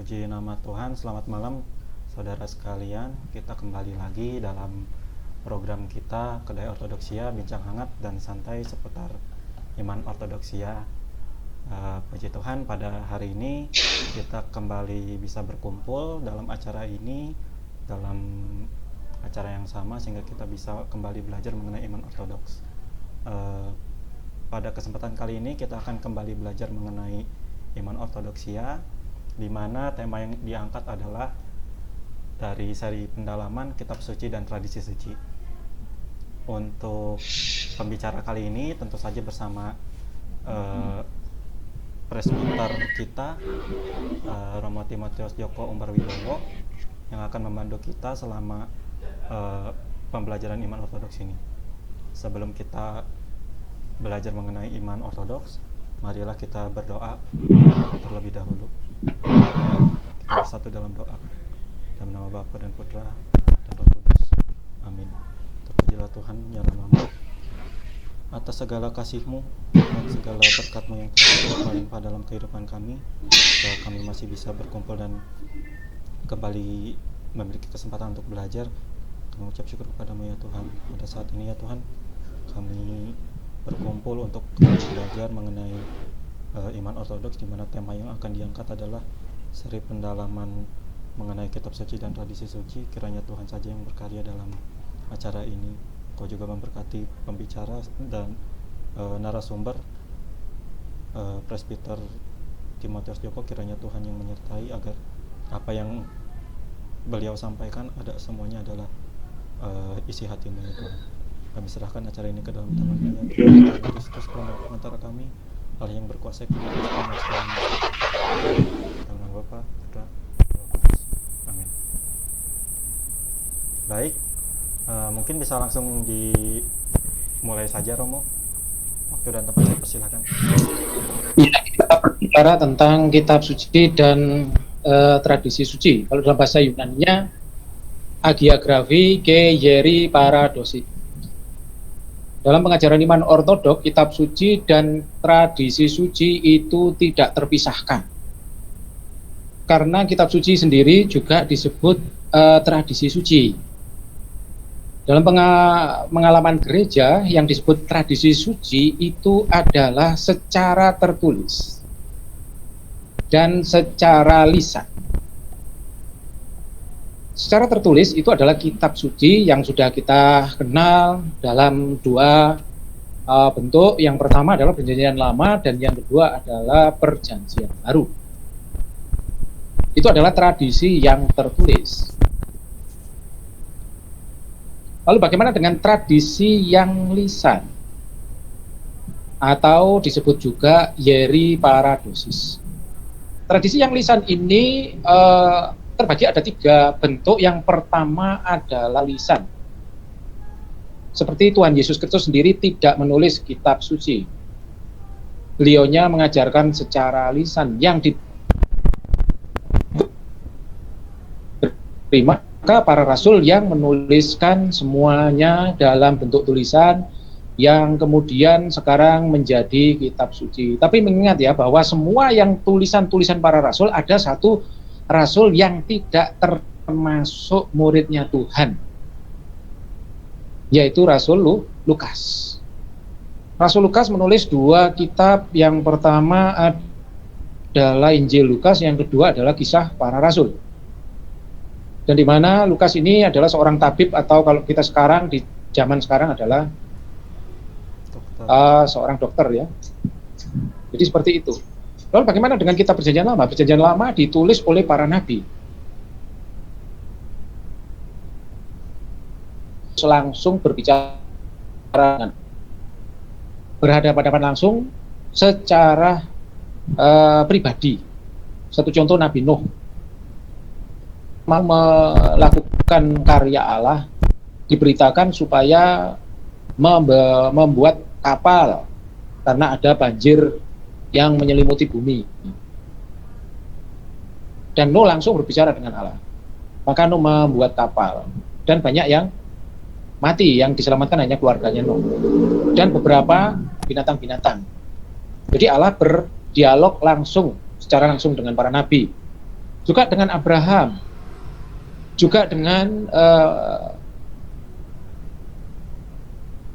Terpuji nama Tuhan, selamat malam saudara sekalian. Kita kembali lagi dalam program kita Kedai Ortodoksia, bincang hangat dan santai seputar iman Ortodoksia. Puji Tuhan, pada hari ini kita kembali bisa berkumpul dalam acara ini, dalam acara yang sama, sehingga kita bisa kembali belajar mengenai iman Ortodoks. Pada kesempatan kali ini kita akan kembali belajar mengenai iman Ortodoksia, di mana tema yang diangkat adalah dari seri pendalaman kitab suci dan tradisi suci. Untuk pembicara kali ini tentu saja bersama presbiter kita, Romo Timotius Joko Umbar Wibowo, yang akan membantu kita selama pembelajaran iman Ortodoks ini. Sebelum kita belajar mengenai iman Ortodoks, marilah kita berdoa terlebih dahulu. Kita bersatu dalam doa. Dalam nama Bapa dan Putra dan Roh Kudus. Amin. Terpujilah Tuhan ya namamu, atas segala kasih-Mu dan segala berkat-Mu yang telah melimpah dalam kehidupan kami, bahwa kami masih bisa berkumpul dan kembali memiliki kesempatan untuk belajar. Kami mengucap syukur kepada-Mu ya Tuhan. Pada saat ini ya Tuhan, kami berkumpul untuk belajar mengenai iman Ortodoks, di mana tema yang akan diangkat adalah seri pendalaman mengenai kitab suci dan tradisi suci. Kiranya Tuhan saja yang berkarya dalam acara ini. Kau juga memberkati pembicara dan narasumber, presbiter Timotius Joko. Kiranya Tuhan yang menyertai agar apa yang beliau sampaikan semuanya adalah isi hati-Mu ya Tuhan. Kami serahkan acara ini ke dalam tangan-Mu ya Tuhan. Kristus antara kami, Allah yang berkuasa kita dalam nama Bapa, Putra, Roh Kudus. Amin. Baik, mungkin bisa langsung dimulai saja Romo. Waktu dan tempat saya persilahkan. Ya, kita berbicara tentang kitab suci dan tradisi suci. Kalau dalam bahasa Yunani-nya Hagiography ke Yeri Paradosi. Dalam pengajaran iman Ortodok, kitab suci dan tradisi suci itu tidak terpisahkan. Karena kitab suci sendiri juga disebut tradisi suci. Dalam pengalaman gereja, yang disebut tradisi suci itu adalah secara tertulis dan secara lisan. Secara tertulis itu adalah kitab suci yang sudah kita kenal dalam dua bentuk. Yang pertama adalah Perjanjian Lama dan yang kedua adalah Perjanjian Baru. Itu adalah tradisi yang tertulis. Lalu bagaimana dengan tradisi yang lisan? Atau disebut juga Yeri Paradosis. Tradisi yang lisan ini terbagi ada tiga bentuk. Yang pertama adalah lisan. Seperti Tuhan Yesus Kristus sendiri tidak menulis kitab suci. Beliaunya mengajarkan secara lisan yang diterima para rasul yang menuliskan semuanya dalam bentuk tulisan yang kemudian sekarang menjadi kitab suci. Tapi mengingat ya bahwa semua yang tulisan-tulisan para rasul, ada satu rasul yang tidak termasuk muridnya Tuhan, yaitu Rasul Lukas. Rasul Lukas menulis dua kitab. Yang pertama adalah Injil Lukas, yang kedua adalah Kisah Para Rasul. Dan di mana Lukas ini adalah seorang tabib, atau kalau kita sekarang di zaman sekarang adalah seorang dokter ya. Jadi seperti itu. Lalu bagaimana dengan kitab Perjanjian Lama? Perjanjian Lama ditulis oleh para nabi. Langsung berbicara, berhadapan-hadapan langsung secara pribadi. Satu contoh Nabi Nuh mau melakukan karya Allah, diberitakan supaya membuat kapal karena ada banjir yang menyelimuti bumi. Dan Nuh langsung berbicara dengan Allah. Maka Nuh membuat kapal, dan banyak yang mati, yang diselamatkan hanya keluarganya Nuh dan beberapa binatang-binatang. Jadi Allah berdialog langsung, secara langsung dengan para nabi. juga dengan Abraham, juga dengan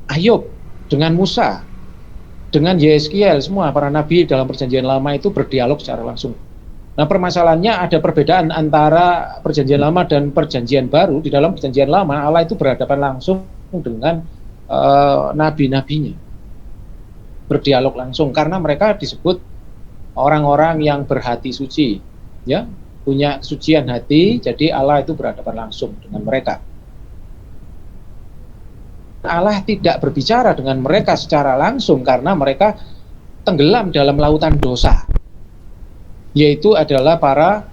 Ayub, dengan Musa, dengan Yeskiel, semua para nabi dalam perjanjian lama itu berdialog secara langsung. Nah, permasalahannya ada perbedaan antara perjanjian lama dan perjanjian baru. Di dalam perjanjian lama, Allah itu berhadapan langsung dengan nabi-nabinya, berdialog langsung, karena mereka disebut orang-orang yang berhati suci, ya, punya kesucian hati, jadi Allah itu berhadapan langsung dengan mereka. Allah tidak berbicara dengan mereka secara langsung karena mereka tenggelam dalam lautan dosa, yaitu adalah para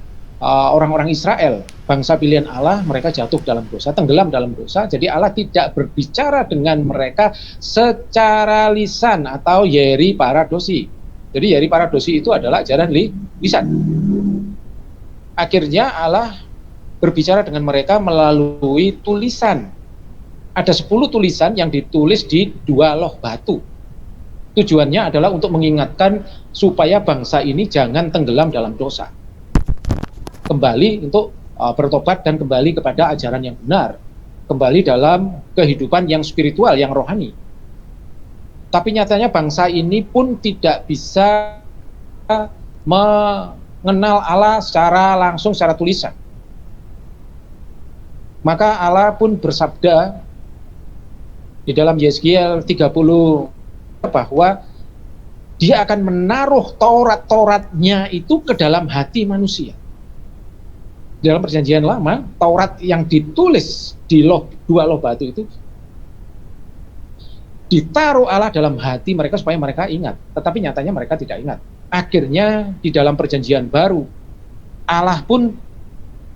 orang-orang Israel, bangsa pilihan Allah. Mereka jatuh dalam dosa, tenggelam dalam dosa, jadi Allah tidak berbicara dengan mereka secara lisan atau yeri paradosi. Jadi yeri paradosi itu adalah ajaran lisan. Akhirnya Allah berbicara dengan mereka melalui tulisan. Ada 10 tulisan yang ditulis di 2 loh batu. Tujuannya adalah untuk mengingatkan supaya bangsa ini jangan tenggelam dalam dosa, kembali untuk bertobat dan kembali kepada ajaran yang benar, kembali dalam kehidupan yang spiritual, yang rohani. Tapi nyatanya bangsa ini pun tidak bisa mengenal Allah secara langsung, secara tulisan. Maka Allah pun bersabda di dalam Yeskiel 30 bahwa dia akan menaruh Taurat-Tauratnya itu ke dalam hati manusia. Dalam perjanjian lama, Taurat yang ditulis di 2 loh batu itu ditaruh Allah dalam hati mereka supaya mereka ingat, tetapi nyatanya mereka tidak ingat. Akhirnya di dalam perjanjian baru, Allah pun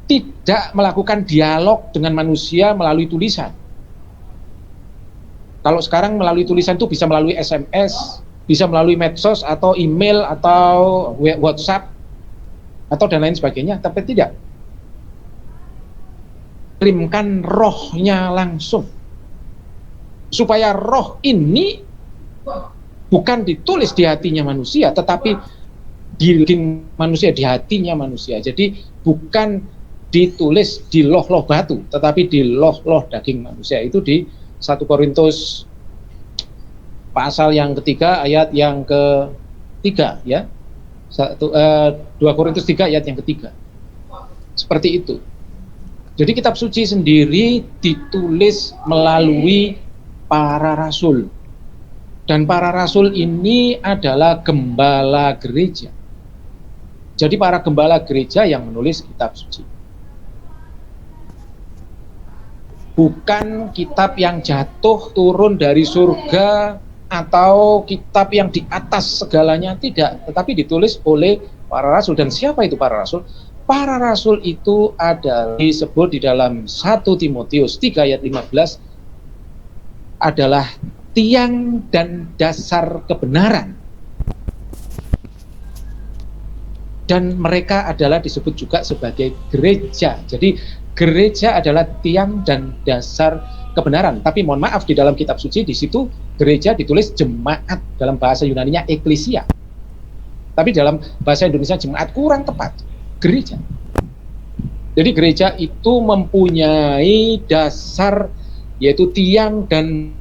tidak melakukan dialog dengan manusia melalui tulisan. Kalau sekarang melalui tulisan itu bisa melalui SMS, bisa melalui medsos atau email atau WhatsApp atau dan lain sebagainya, tapi tidak. Kirimkan rohnya langsung, supaya roh ini bukan ditulis di hatinya manusia, tetapi di manusia, di hatinya manusia. Jadi bukan ditulis di loh-loh batu, tetapi di loh-loh daging manusia. Itu di 1 Korintus pasal yang ketiga ayat yang ketiga, ya. 2 Korintus 3 ayat yang ketiga. Seperti itu. Jadi kitab suci sendiri ditulis melalui para rasul. Dan para rasul ini adalah gembala gereja. Jadi para gembala gereja yang menulis kitab suci. Bukan kitab yang jatuh turun dari surga atau kitab yang di atas segalanya, tidak, tetapi ditulis oleh para rasul. Dan siapa itu para rasul? Para rasul itu adalah disebut di dalam 1 Timotius 3 ayat 15 adalah tiang dan dasar kebenaran. Dan mereka adalah disebut juga sebagai gereja. Jadi gereja adalah tiang dan dasar kebenaran. Tapi mohon maaf, di dalam kitab suci di situ gereja ditulis jemaat, dalam bahasa Yunaninya eklesia. Tapi dalam bahasa Indonesia jemaat kurang tepat, gereja. Jadi gereja itu mempunyai dasar, yaitu tiang dan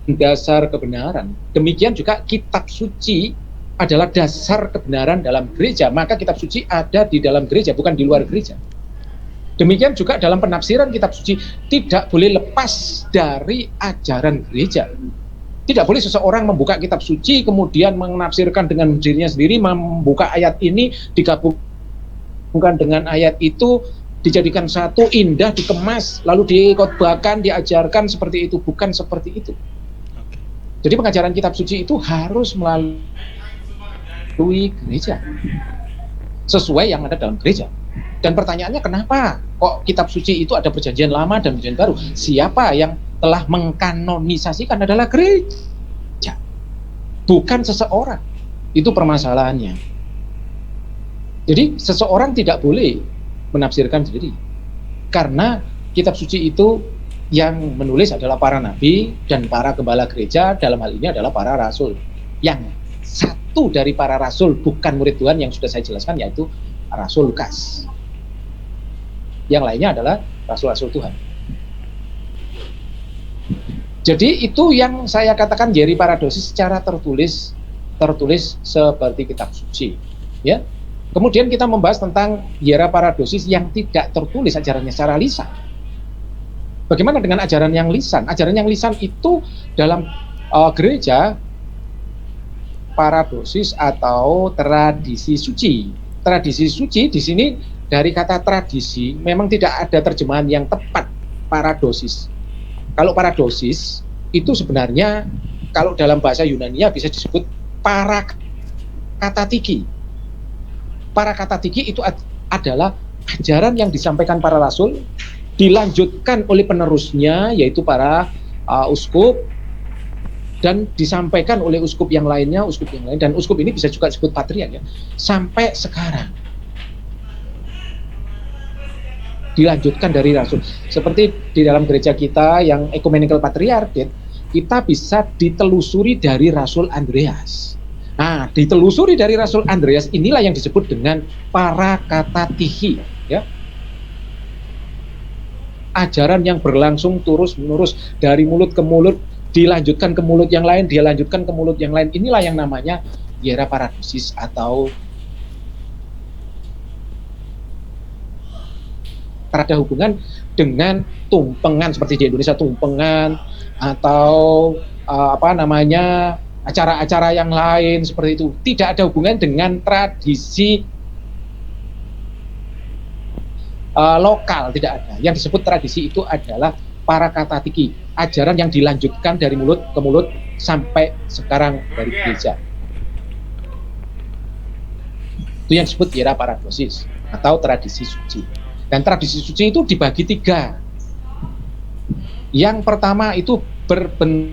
dasar kebenaran. Demikian juga kitab suci adalah dasar kebenaran dalam gereja. Maka kitab suci ada di dalam gereja, bukan di luar gereja. Demikian juga dalam penafsiran kitab suci tidak boleh lepas dari ajaran gereja. Tidak boleh seseorang membuka kitab suci kemudian menafsirkan dengan dirinya sendiri, membuka ayat ini digabungkan dengan ayat itu, dijadikan satu, indah, dikemas, lalu dikhotbahkan, diajarkan seperti itu. Bukan seperti itu. Jadi pengajaran kitab suci itu harus melalui gereja, sesuai yang ada dalam gereja. Dan pertanyaannya, kenapa kok kitab suci itu ada perjanjian lama dan perjanjian baru? Siapa yang telah mengkanonisasikan adalah gereja, bukan seseorang. Itu permasalahannya. Jadi seseorang tidak boleh menafsirkan sendiri, karena kitab suci itu yang menulis adalah para nabi dan para gembala gereja. Dalam hal ini adalah para rasul. Yang satu dari para rasul bukan murid Tuhan yang sudah saya jelaskan, yaitu Rasul Lukas. yang lainnya adalah rasul-rasul Tuhan. Jadi itu yang saya katakan Hieraparosis paradosis secara tertulis seperti kitab suci, ya. Kemudian kita membahas tentang Hieraparosis yang tidak tertulis ajarannya secara lisan. Bagaimana dengan ajaran yang lisan? Ajaran yang lisan itu dalam gereja paradosis atau tradisi suci. Tradisi suci di sini dari kata tradisi memang tidak ada terjemahan yang tepat paradosis. Kalau paradosis itu sebenarnya kalau dalam bahasa Yunani bisa disebut parakatatiki. Parakatatiki itu adalah ajaran yang disampaikan para rasul, dilanjutkan oleh penerusnya yaitu para uskup, dan disampaikan oleh uskup yang lainnya, dan uskup ini bisa juga disebut patriark, ya, sampai sekarang. Dilanjutkan dari rasul. Seperti di dalam gereja kita yang ecumenical patriarchate, kita bisa ditelusuri dari Rasul Andreas. Nah, ditelusuri dari Rasul Andreas inilah yang disebut dengan parakatatiki, ya. Ajaran yang berlangsung terus-menerus dari mulut ke mulut, dilanjutkan ke mulut yang lain, dilanjutkan ke mulut yang lain. Inilah yang namanya Hieraparosis atau ada hubungan dengan tumpengan, seperti di Indonesia tumpengan atau acara-acara yang lain seperti itu. Tidak ada hubungan dengan tradisi lokal, tidak ada. Yang disebut tradisi itu adalah parakatatiki, ajaran yang dilanjutkan dari mulut ke mulut sampai sekarang dari gereja. Itu yang disebut Hieraparosis atau tradisi suci. Dan tradisi suci itu dibagi 3. Yang pertama itu berbentuk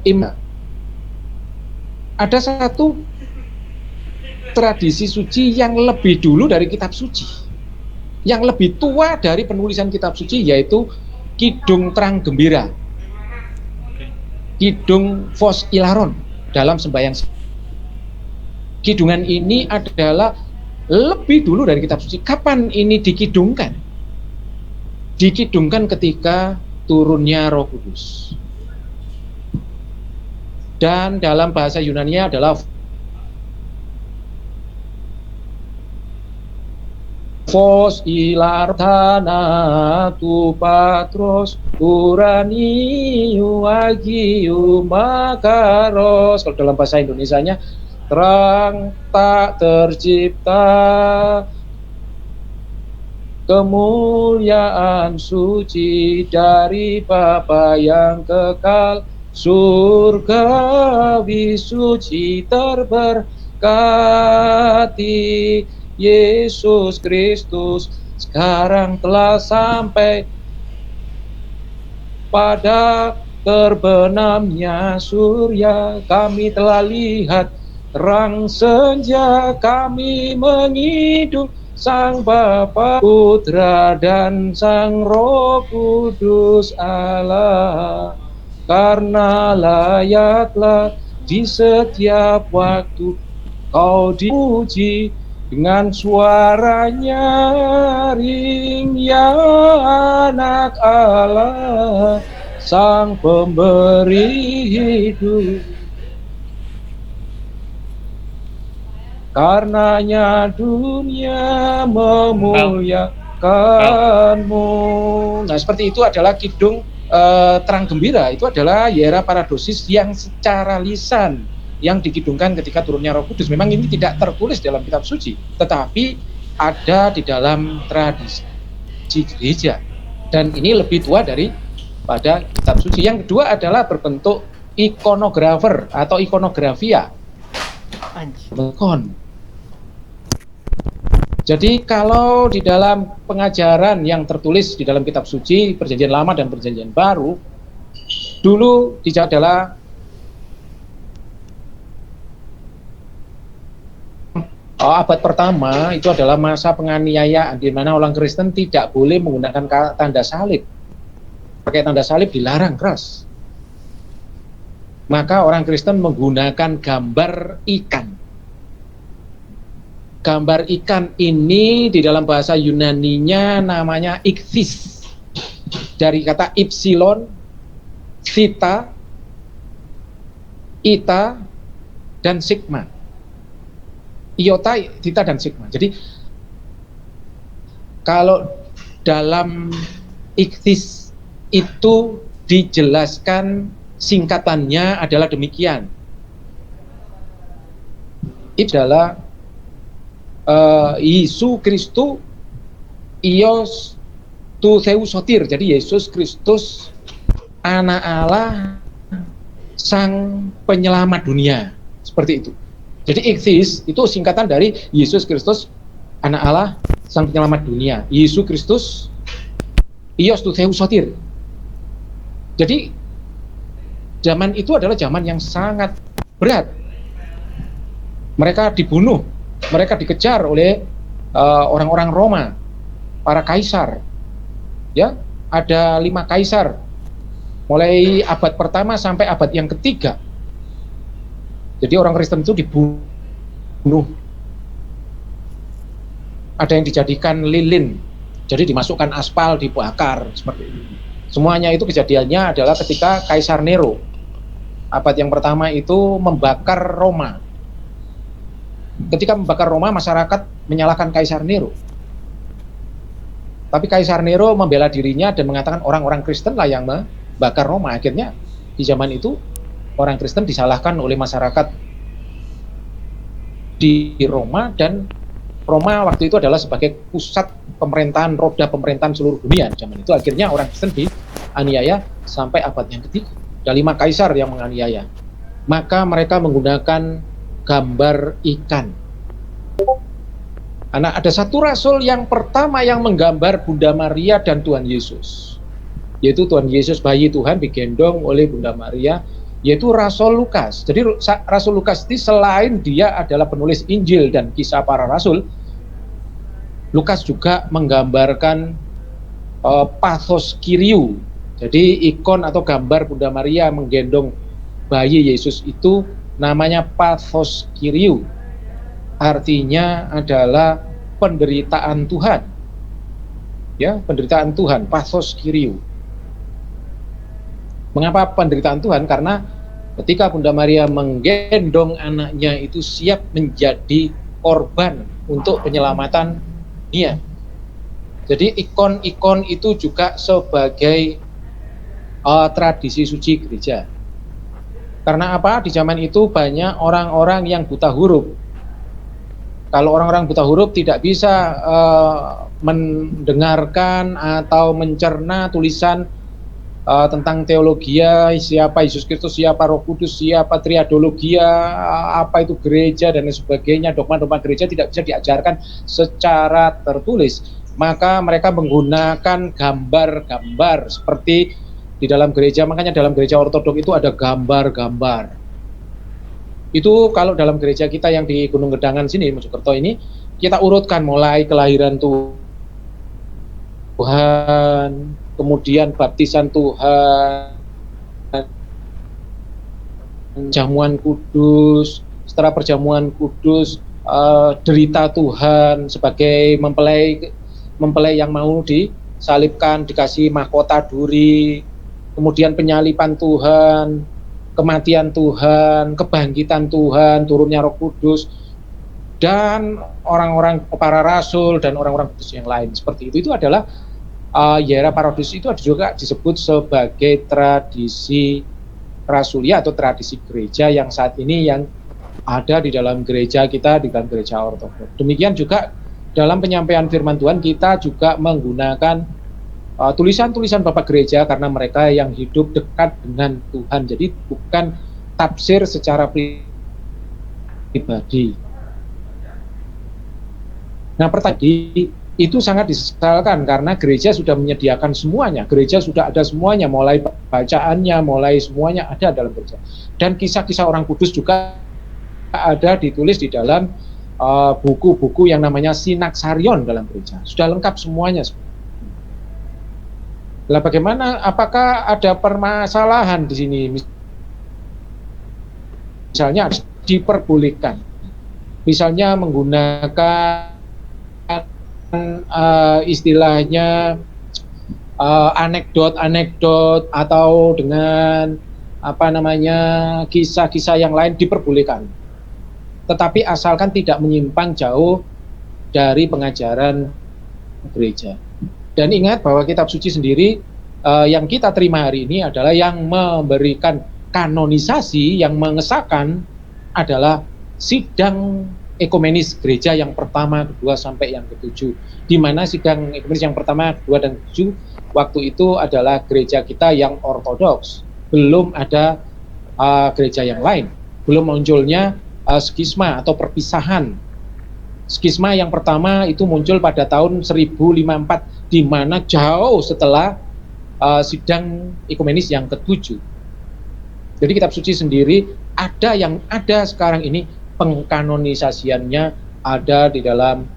iman. Ada satu tradisi suci yang lebih dulu dari kitab suci, yang lebih tua dari penulisan kitab suci, yaitu Kidung Terang Gembira, Kidung Vos Ilaron dalam sembahyang. Kidungan ini adalah lebih dulu dari kitab suci. Kapan ini dikidungkan? Dikidungkan ketika turunnya Roh Kudus. Dan dalam bahasa Yunani adalah Vos ilartana tu patros uraniu agiu makaros. Kalau dalam bahasa Indonesianya, terang tak tercipta, kemuliaan suci dari Bapa yang kekal, surgawi suci terberkati, Yesus Kristus sekarang telah sampai pada terbenamnya surya. Kami telah lihat terang senja, kami menghidup Sang Bapa, Putra dan Sang Roh Kudus Allah. Karena layaklah di setiap waktu Kau dipuji dengan suara nyaring, ya Anak Allah, Sang Pemberi hidup. Karenanya dunia memuliakanmu. Nah, seperti itu adalah Kidung Terang Gembira. Itu adalah Hieraparosis yang secara lisan yang dikidungkan ketika turunnya Roh Kudus. Memang ini tidak tertulis dalam kitab suci, tetapi ada di dalam tradisi gereja. Dan ini lebih tua daripada kitab suci. Yang kedua adalah berbentuk ikonografer atau ikonografia. Jadi kalau di dalam pengajaran yang tertulis di dalam kitab suci, Perjanjian Lama dan Perjanjian Baru, dulu adalah abad pertama itu adalah masa penganiayaan, di mana orang Kristen tidak boleh menggunakan tanda salib. Pakai tanda salib dilarang keras. Maka orang Kristen menggunakan gambar ikan. gambar ikan ini di dalam bahasa Yunaninya namanya ichthys, dari kata ipsilon, theta, eta, dan sigma. Iota, theta, dan sigma. Jadi kalau dalam ichthys itu dijelaskan singkatannya adalah demikian. Itu adalah Yesus Kristus Ios tu Theusotir. Jadi Yesus Kristus anak Allah, sang penyelamat dunia. Seperti itu. Jadi ichthys itu singkatan dari Yesus Kristus anak Allah, sang penyelamat dunia. Yesus Kristus Ios tu Theusotir. Jadi zaman itu adalah zaman yang sangat berat. Mereka dibunuh, mereka dikejar oleh orang-orang Roma, para kaisar. Ya, ada 5 kaisar, mulai abad pertama sampai abad yang ketiga. Jadi orang Kristen itu dibunuh. Ada yang dijadikan lilin, jadi dimasukkan aspal, dibakar, seperti itu. Semuanya itu kejadiannya adalah ketika Kaisar Nero. Abad yang pertama itu membakar Roma. Ketika membakar Roma, masyarakat menyalahkan Kaisar Nero. Tapi Kaisar Nero membela dirinya dan mengatakan orang-orang Kristen lah yang membakar Roma. Akhirnya di zaman itu orang Kristen disalahkan oleh masyarakat di Roma, dan Roma waktu itu adalah sebagai pusat pemerintahan, roda pemerintahan seluruh dunia. Di zaman itu akhirnya orang Kristen dianiaya sampai abad yang ketiga. Ada 5 kaisar yang menganiaya. Maka mereka menggunakan gambar ikan. Ada satu rasul yang pertama yang menggambar Bunda Maria dan Tuhan Yesus, yaitu Tuhan Yesus bayi Tuhan digendong oleh Bunda Maria, yaitu Rasul Lukas. Jadi Rasul Lukas ini selain dia adalah penulis Injil dan kisah para rasul, Lukas juga menggambarkan pathos Kyriou. Jadi ikon atau gambar Bunda Maria menggendong bayi Yesus itu namanya pathos Kyriou. Artinya adalah penderitaan Tuhan. Ya, penderitaan Tuhan, pathos Kyriou. Mengapa penderitaan Tuhan? Karena ketika Bunda Maria menggendong anaknya itu siap menjadi korban untuk penyelamatan dunia. Jadi ikon-ikon itu juga sebagai tradisi suci gereja. Karena apa? Di zaman itu banyak orang-orang yang buta huruf. Kalau orang-orang buta huruf tidak bisa mendengarkan atau mencerna tulisan tentang teologia, siapa Yesus Kristus, siapa Roh Kudus, siapa triadologia, apa itu gereja dan lain sebagainya, dogma-dogma gereja tidak bisa diajarkan secara tertulis. Maka mereka menggunakan gambar-gambar seperti di dalam gereja. Makanya dalam gereja ortodok itu ada gambar-gambar. Itu kalau dalam gereja kita yang di Gunung Gedangan sini, Mojokerto ini, kita urutkan mulai kelahiran Tuhan, kemudian baptisan Tuhan, jamuan kudus, setelah perjamuan kudus, derita Tuhan sebagai mempelai yang mau disalibkan, dikasih mahkota duri, kemudian penyalipan Tuhan, kematian Tuhan, kebangkitan Tuhan, turunnya Roh Kudus, dan orang-orang para rasul dan orang-orang kudus yang lain seperti itu. Itu adalah Hiera Parodus itu juga disebut sebagai tradisi rasulia atau tradisi gereja yang saat ini yang ada di dalam gereja kita, di dalam gereja ortodoks. Demikian juga dalam penyampaian firman Tuhan kita juga menggunakan tulisan-tulisan Bapak Gereja karena mereka yang hidup dekat dengan Tuhan. Jadi bukan tafsir secara pribadi. Nah, pertanyaan itu sangat disesalkan karena gereja sudah menyediakan semuanya. Gereja sudah ada semuanya, mulai bacaannya, mulai semuanya ada dalam gereja. Dan kisah-kisah orang kudus juga ada ditulis di dalam buku-buku yang namanya Sinaksarion dalam gereja. Sudah lengkap semuanya. Lah bagaimana? Apakah ada permasalahan di sini? Misalnya diperbolehkan. misalnya menggunakan istilahnya anekdot-anekdot atau dengan kisah-kisah yang lain diperbolehkan, tetapi asalkan tidak menyimpang jauh dari pengajaran gereja. Dan ingat bahwa kitab suci sendiri yang kita terima hari ini adalah yang memberikan kanonisasi, yang mengesahkan adalah sidang ekumenis gereja yang pertama, kedua, sampai yang ketujuh. Di mana sidang ekumenis yang pertama, kedua, dan ketujuh waktu itu adalah gereja kita yang ortodoks. Belum ada gereja yang lain. Belum munculnya skisma atau perpisahan. Skisma yang pertama itu muncul pada tahun 1054, di mana jauh setelah sidang ekumenis yang ketujuh. Jadi kitab suci sendiri ada yang ada sekarang ini pengkanonisasiannya ada di dalam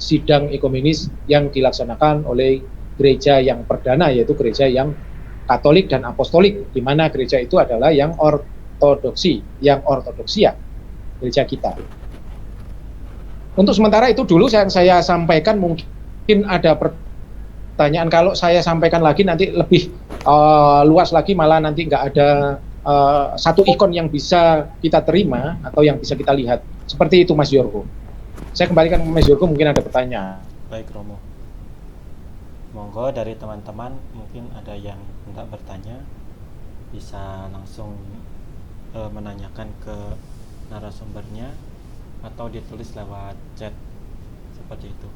sidang ekumenis yang dilaksanakan oleh gereja yang perdana, yaitu gereja yang Katolik dan Apostolik, di mana gereja itu adalah yang ortodoksia, gereja kita. Untuk sementara itu dulu yang saya sampaikan, mungkin ada pertanyaan, kalau saya sampaikan lagi nanti lebih luas lagi, malah nanti nggak ada satu ikon yang bisa kita terima atau yang bisa kita lihat. Seperti itu Mas Yorgo. Saya kembalikan ke Mas Yorgo, mungkin ada pertanyaan. Baik Romo. Monggo dari teman-teman mungkin ada yang hendak bertanya, bisa langsung menanyakan ke narasumbernya atau ditulis lewat chat seperti itu.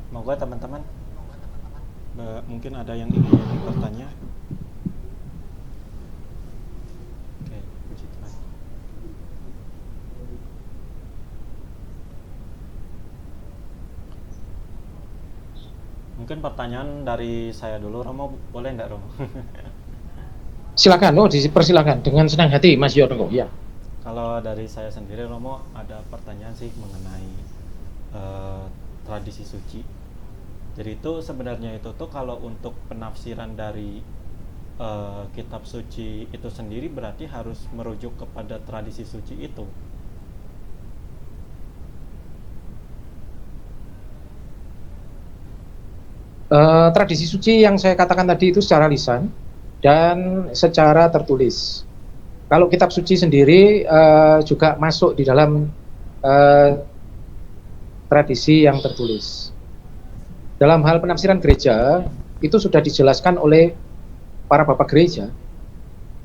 Moga teman-teman mungkin ada yang ingin bertanya. Oke, puji Tuhan. Mungkin pertanyaan dari saya dulu, Romo, boleh enggak Romo? Silakan, dipersilakan dengan senang hati Mas Yorgo. Ya. Kalau dari saya sendiri Romo, ada pertanyaan sih mengenai tradisi suci. Jadi itu sebenarnya itu tuh kalau untuk penafsiran dari kitab suci itu sendiri berarti harus merujuk kepada tradisi suci itu. Tradisi suci yang saya katakan tadi itu secara lisan dan secara tertulis. Kalau kitab suci sendiri juga masuk di dalam tradisi yang tertulis. Dalam hal penafsiran gereja, itu sudah dijelaskan oleh para bapak gereja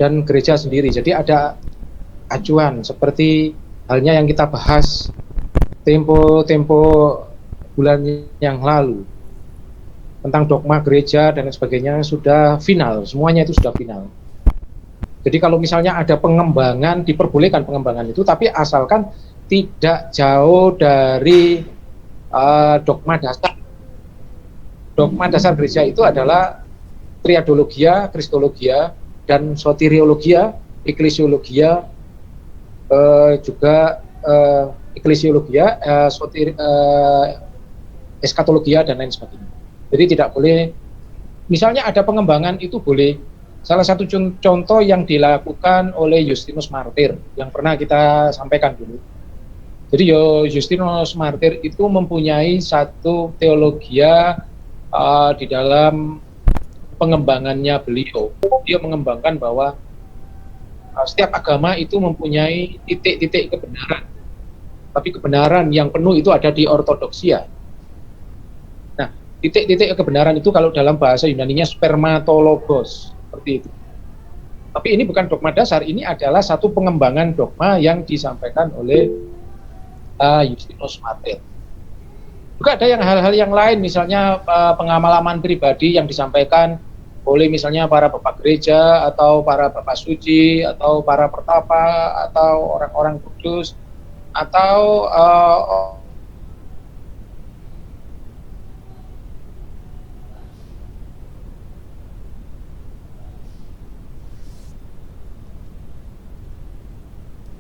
dan gereja sendiri. Jadi ada acuan seperti halnya yang kita bahas tempo bulan yang lalu tentang dogma gereja dan sebagainya, sudah final, semuanya itu sudah final. Jadi kalau misalnya ada pengembangan, diperbolehkan pengembangan itu, tapi asalkan tidak jauh dari dogma dasar. Dogma dasar gereja itu adalah triadologia, kristologia, dan soteriologia, eklesiologia, juga eklesiologia, eskatologia, dan lain sebagainya. Jadi tidak boleh, misalnya ada pengembangan itu boleh. Salah satu contoh yang dilakukan oleh Justinus Martyr yang pernah kita sampaikan dulu. Jadi Justinus Martyr itu mempunyai satu teologia di dalam pengembangannya beliau. Dia mengembangkan bahwa setiap agama itu mempunyai titik-titik kebenaran. Tapi kebenaran yang penuh itu ada di ortodoksia. Nah, titik-titik kebenaran itu kalau dalam bahasa Yunaninya spermatologos, seperti itu. Tapi ini bukan dogma dasar, ini adalah satu pengembangan dogma yang disampaikan oleh Justinus Martyr. Juga ada yang hal-hal yang lain, misalnya pengalaman pribadi yang disampaikan oleh misalnya para bapak gereja atau para bapak suci atau para pertapa atau orang-orang kudus atau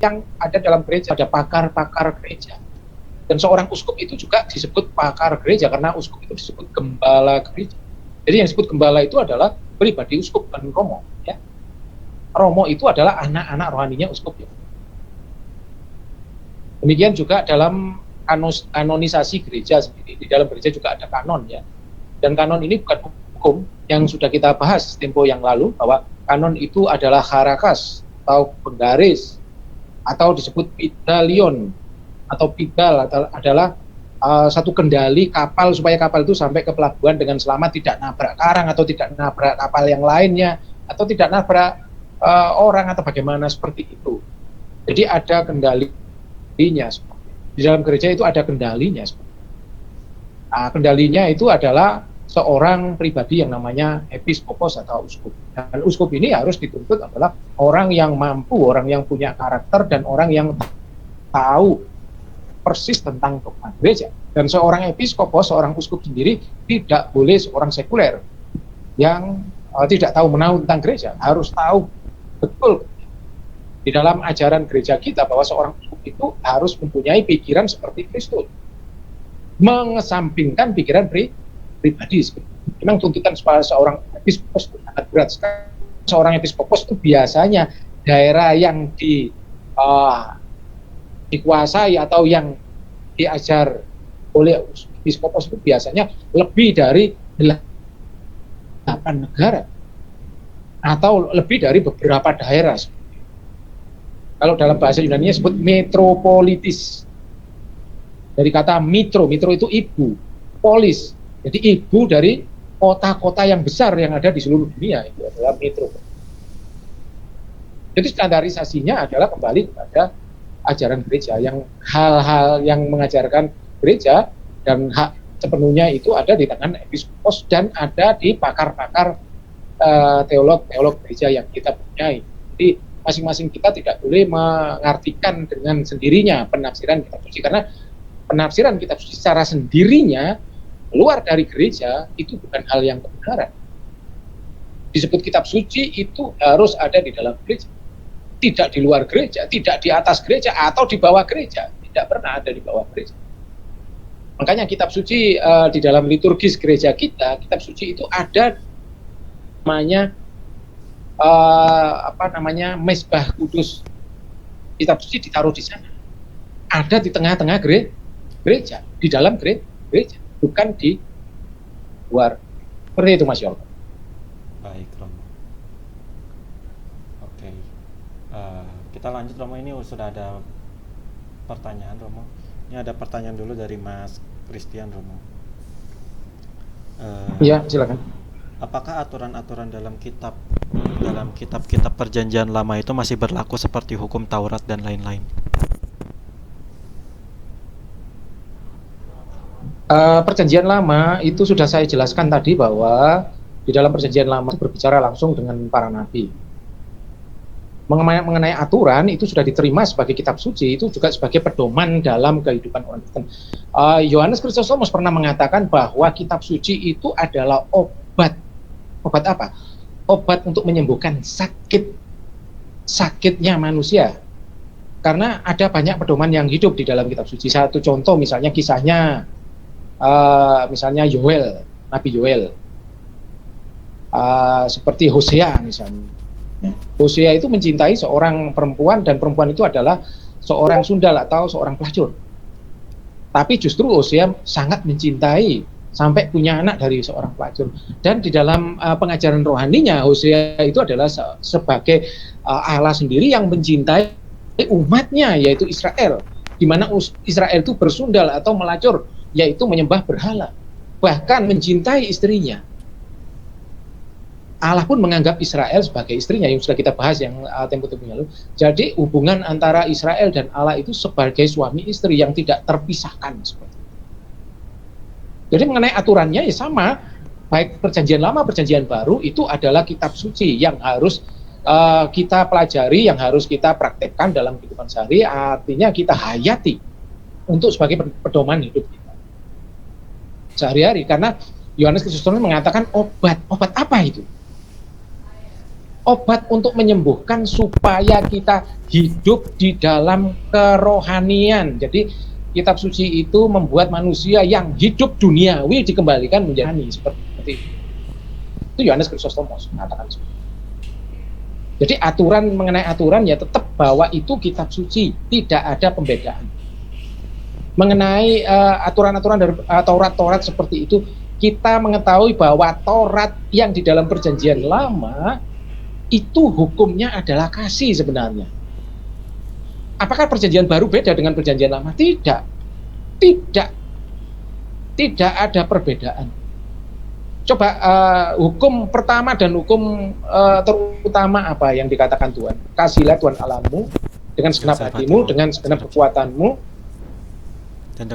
yang ada dalam gereja, ada pakar-pakar gereja. Dan seorang uskup itu juga disebut pakar gereja karena uskup itu disebut gembala gereja. Jadi yang disebut gembala itu adalah pribadi uskup dan romo. Ya. Romo itu adalah anak-anak rohaninya uskup. Ya. Demikian juga dalam kanonisasi gereja sendiri. Di dalam gereja juga ada kanon ya. Dan kanon ini bukan hukum yang sudah kita bahas tempo yang lalu bahwa kanon itu adalah harakas atau penggaris atau disebut pidalion atau pidal adalah satu kendali kapal supaya kapal itu sampai ke pelabuhan dengan selamat, tidak nabrak karang atau tidak nabrak kapal yang lainnya atau tidak nabrak orang atau bagaimana seperti itu. Jadi ada kendalinya. Di dalam gereja itu ada kendalinya. Kendalinya itu adalah seorang pribadi yang namanya episkopos atau uskup. Dan uskup ini harus dituntut adalah orang yang mampu, orang yang punya karakter, dan orang yang tahu persis tentang dogma gereja. Dan seorang episkopos, seorang uskup sendiri tidak boleh seorang sekuler yang tidak tahu menahu tentang gereja. Harus tahu betul di dalam ajaran gereja kita bahwa seorang uskup itu harus mempunyai pikiran seperti Kristus, mengesampingkan pikiran pribadi. Memang tuntutan seorang episkopos itu sangat berat sekali. Seorang episkopos itu biasanya daerah yang dikuasai atau yang diajar oleh episkopos itu biasanya lebih dari 8 negara atau lebih dari beberapa daerah. Kalau dalam bahasa Yunani disebut metropolitis. Dari kata mitro itu ibu, polis. Jadi ibu dari kota-kota yang besar yang ada di seluruh dunia, itu adalah metro. Jadi standarisasinya adalah kembali kepada ajaran gereja, yang hal-hal yang mengajarkan gereja dan hak sepenuhnya itu ada di tangan episkopos dan ada di pakar-pakar teolog gereja yang kita punyai. Jadi masing-masing kita tidak boleh mengartikan dengan sendirinya penafsiran kitab suci, karena penafsiran kitab suci secara sendirinya keluar dari gereja itu bukan hal yang kebenaran. Disebut kitab suci itu harus ada di dalam gereja, tidak di luar gereja, tidak di atas gereja atau di bawah gereja, tidak pernah ada di bawah gereja. Makanya kitab suci di dalam liturgis gereja kita, kitab suci itu ada namanya mesbah kudus. Kitab suci ditaruh di sana, ada di tengah-tengah gereja, di dalam gereja, bukan di luar. Seperti itu, Mas Yol. Baik, Romo. Oke. Kita lanjut, Romo. Ini sudah ada pertanyaan, Romo. Ini ada pertanyaan dulu dari Mas Christian, Romo. Iya, silakan. Apakah aturan-aturan dalam kitab-kitab perjanjian lama itu masih berlaku seperti hukum Taurat dan lain-lain? Perjanjian lama itu sudah saya jelaskan tadi bahwa di dalam perjanjian lama itu berbicara langsung dengan para nabi. Mengenai aturan itu sudah diterima sebagai kitab suci, itu juga sebagai pedoman dalam kehidupan orang Kristen. Yohanes Kristostomus pernah mengatakan bahwa kitab suci itu adalah obat. Obat apa? Obat untuk menyembuhkan sakitnya manusia. Karena ada banyak pedoman yang hidup di dalam kitab suci. Satu contoh misalnya kisahnya misalnya Nabi Yoel, seperti Hosea misalnya. Hosea itu mencintai seorang perempuan dan perempuan itu adalah seorang sundal atau seorang pelacur. Tapi justru Hosea sangat mencintai sampai punya anak dari seorang pelacur. Dan di dalam pengajaran rohaninya Hosea itu adalah sebagai Allah sendiri yang mencintai umatnya, yaitu Israel, di mana Israel itu bersundal atau melacur, yaitu menyembah berhala, bahkan mencintai istrinya. Allah pun menganggap Israel sebagai istrinya, yang sudah kita bahas yang tempo-tempo lalu. Jadi hubungan antara Israel dan Allah itu sebagai suami istri yang tidak terpisahkan seperti itu. Jadi mengenai aturannya ya sama, baik perjanjian lama, perjanjian baru itu adalah kitab suci yang harus kita pelajari, yang harus kita praktekkan dalam kehidupan sehari, artinya kita hayati untuk sebagai pedoman hidup kita sehari-hari. Karena Yohanes Kristostomus mengatakan obat apa itu? obat untuk menyembuhkan supaya kita hidup di dalam kerohanian. Jadi kitab suci itu membuat manusia yang hidup duniawi dikembalikan menjadi rohani, seperti itu Yohanes Chrysostomos mengatakan. Jadi aturan mengenai aturan ya tetap bahwa itu kitab suci, tidak ada pembedaan. Mengenai aturan-aturan dari Taurat seperti itu, kita mengetahui bahwa Taurat yang di dalam Perjanjian Lama itu hukumnya adalah kasih sebenarnya. Apakah Perjanjian Baru beda dengan Perjanjian Lama? Tidak. Tidak ada perbedaan. Coba hukum pertama dan hukum terutama apa yang dikatakan Tuhan? Kasihlah Tuhan Allahmu dengan segenap hatimu, dengan segenap kekuatanmu, dan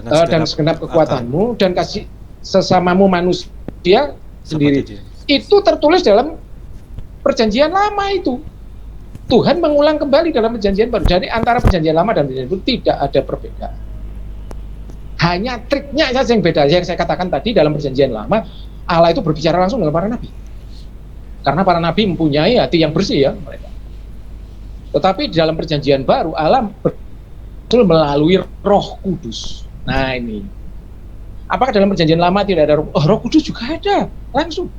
segenap kekuatanmu, dan kasih sesamamu manusia sendiri. Itu tertulis dalam Perjanjian Lama itu. Tuhan mengulang kembali dalam Perjanjian Baru. Jadi antara Perjanjian Lama dan Perjanjian Baru tidak ada perbedaan. Hanya triknya saja yang beda. Yang saya katakan tadi, dalam Perjanjian Lama Allah itu berbicara langsung dengan para nabi. Karena para nabi mempunyai hati yang bersih ya mereka. Tetapi di dalam Perjanjian Baru Allah betul melalui Roh Kudus. Nah ini. Apakah dalam Perjanjian Lama tidak ada Roh Kudus? Juga ada langsung.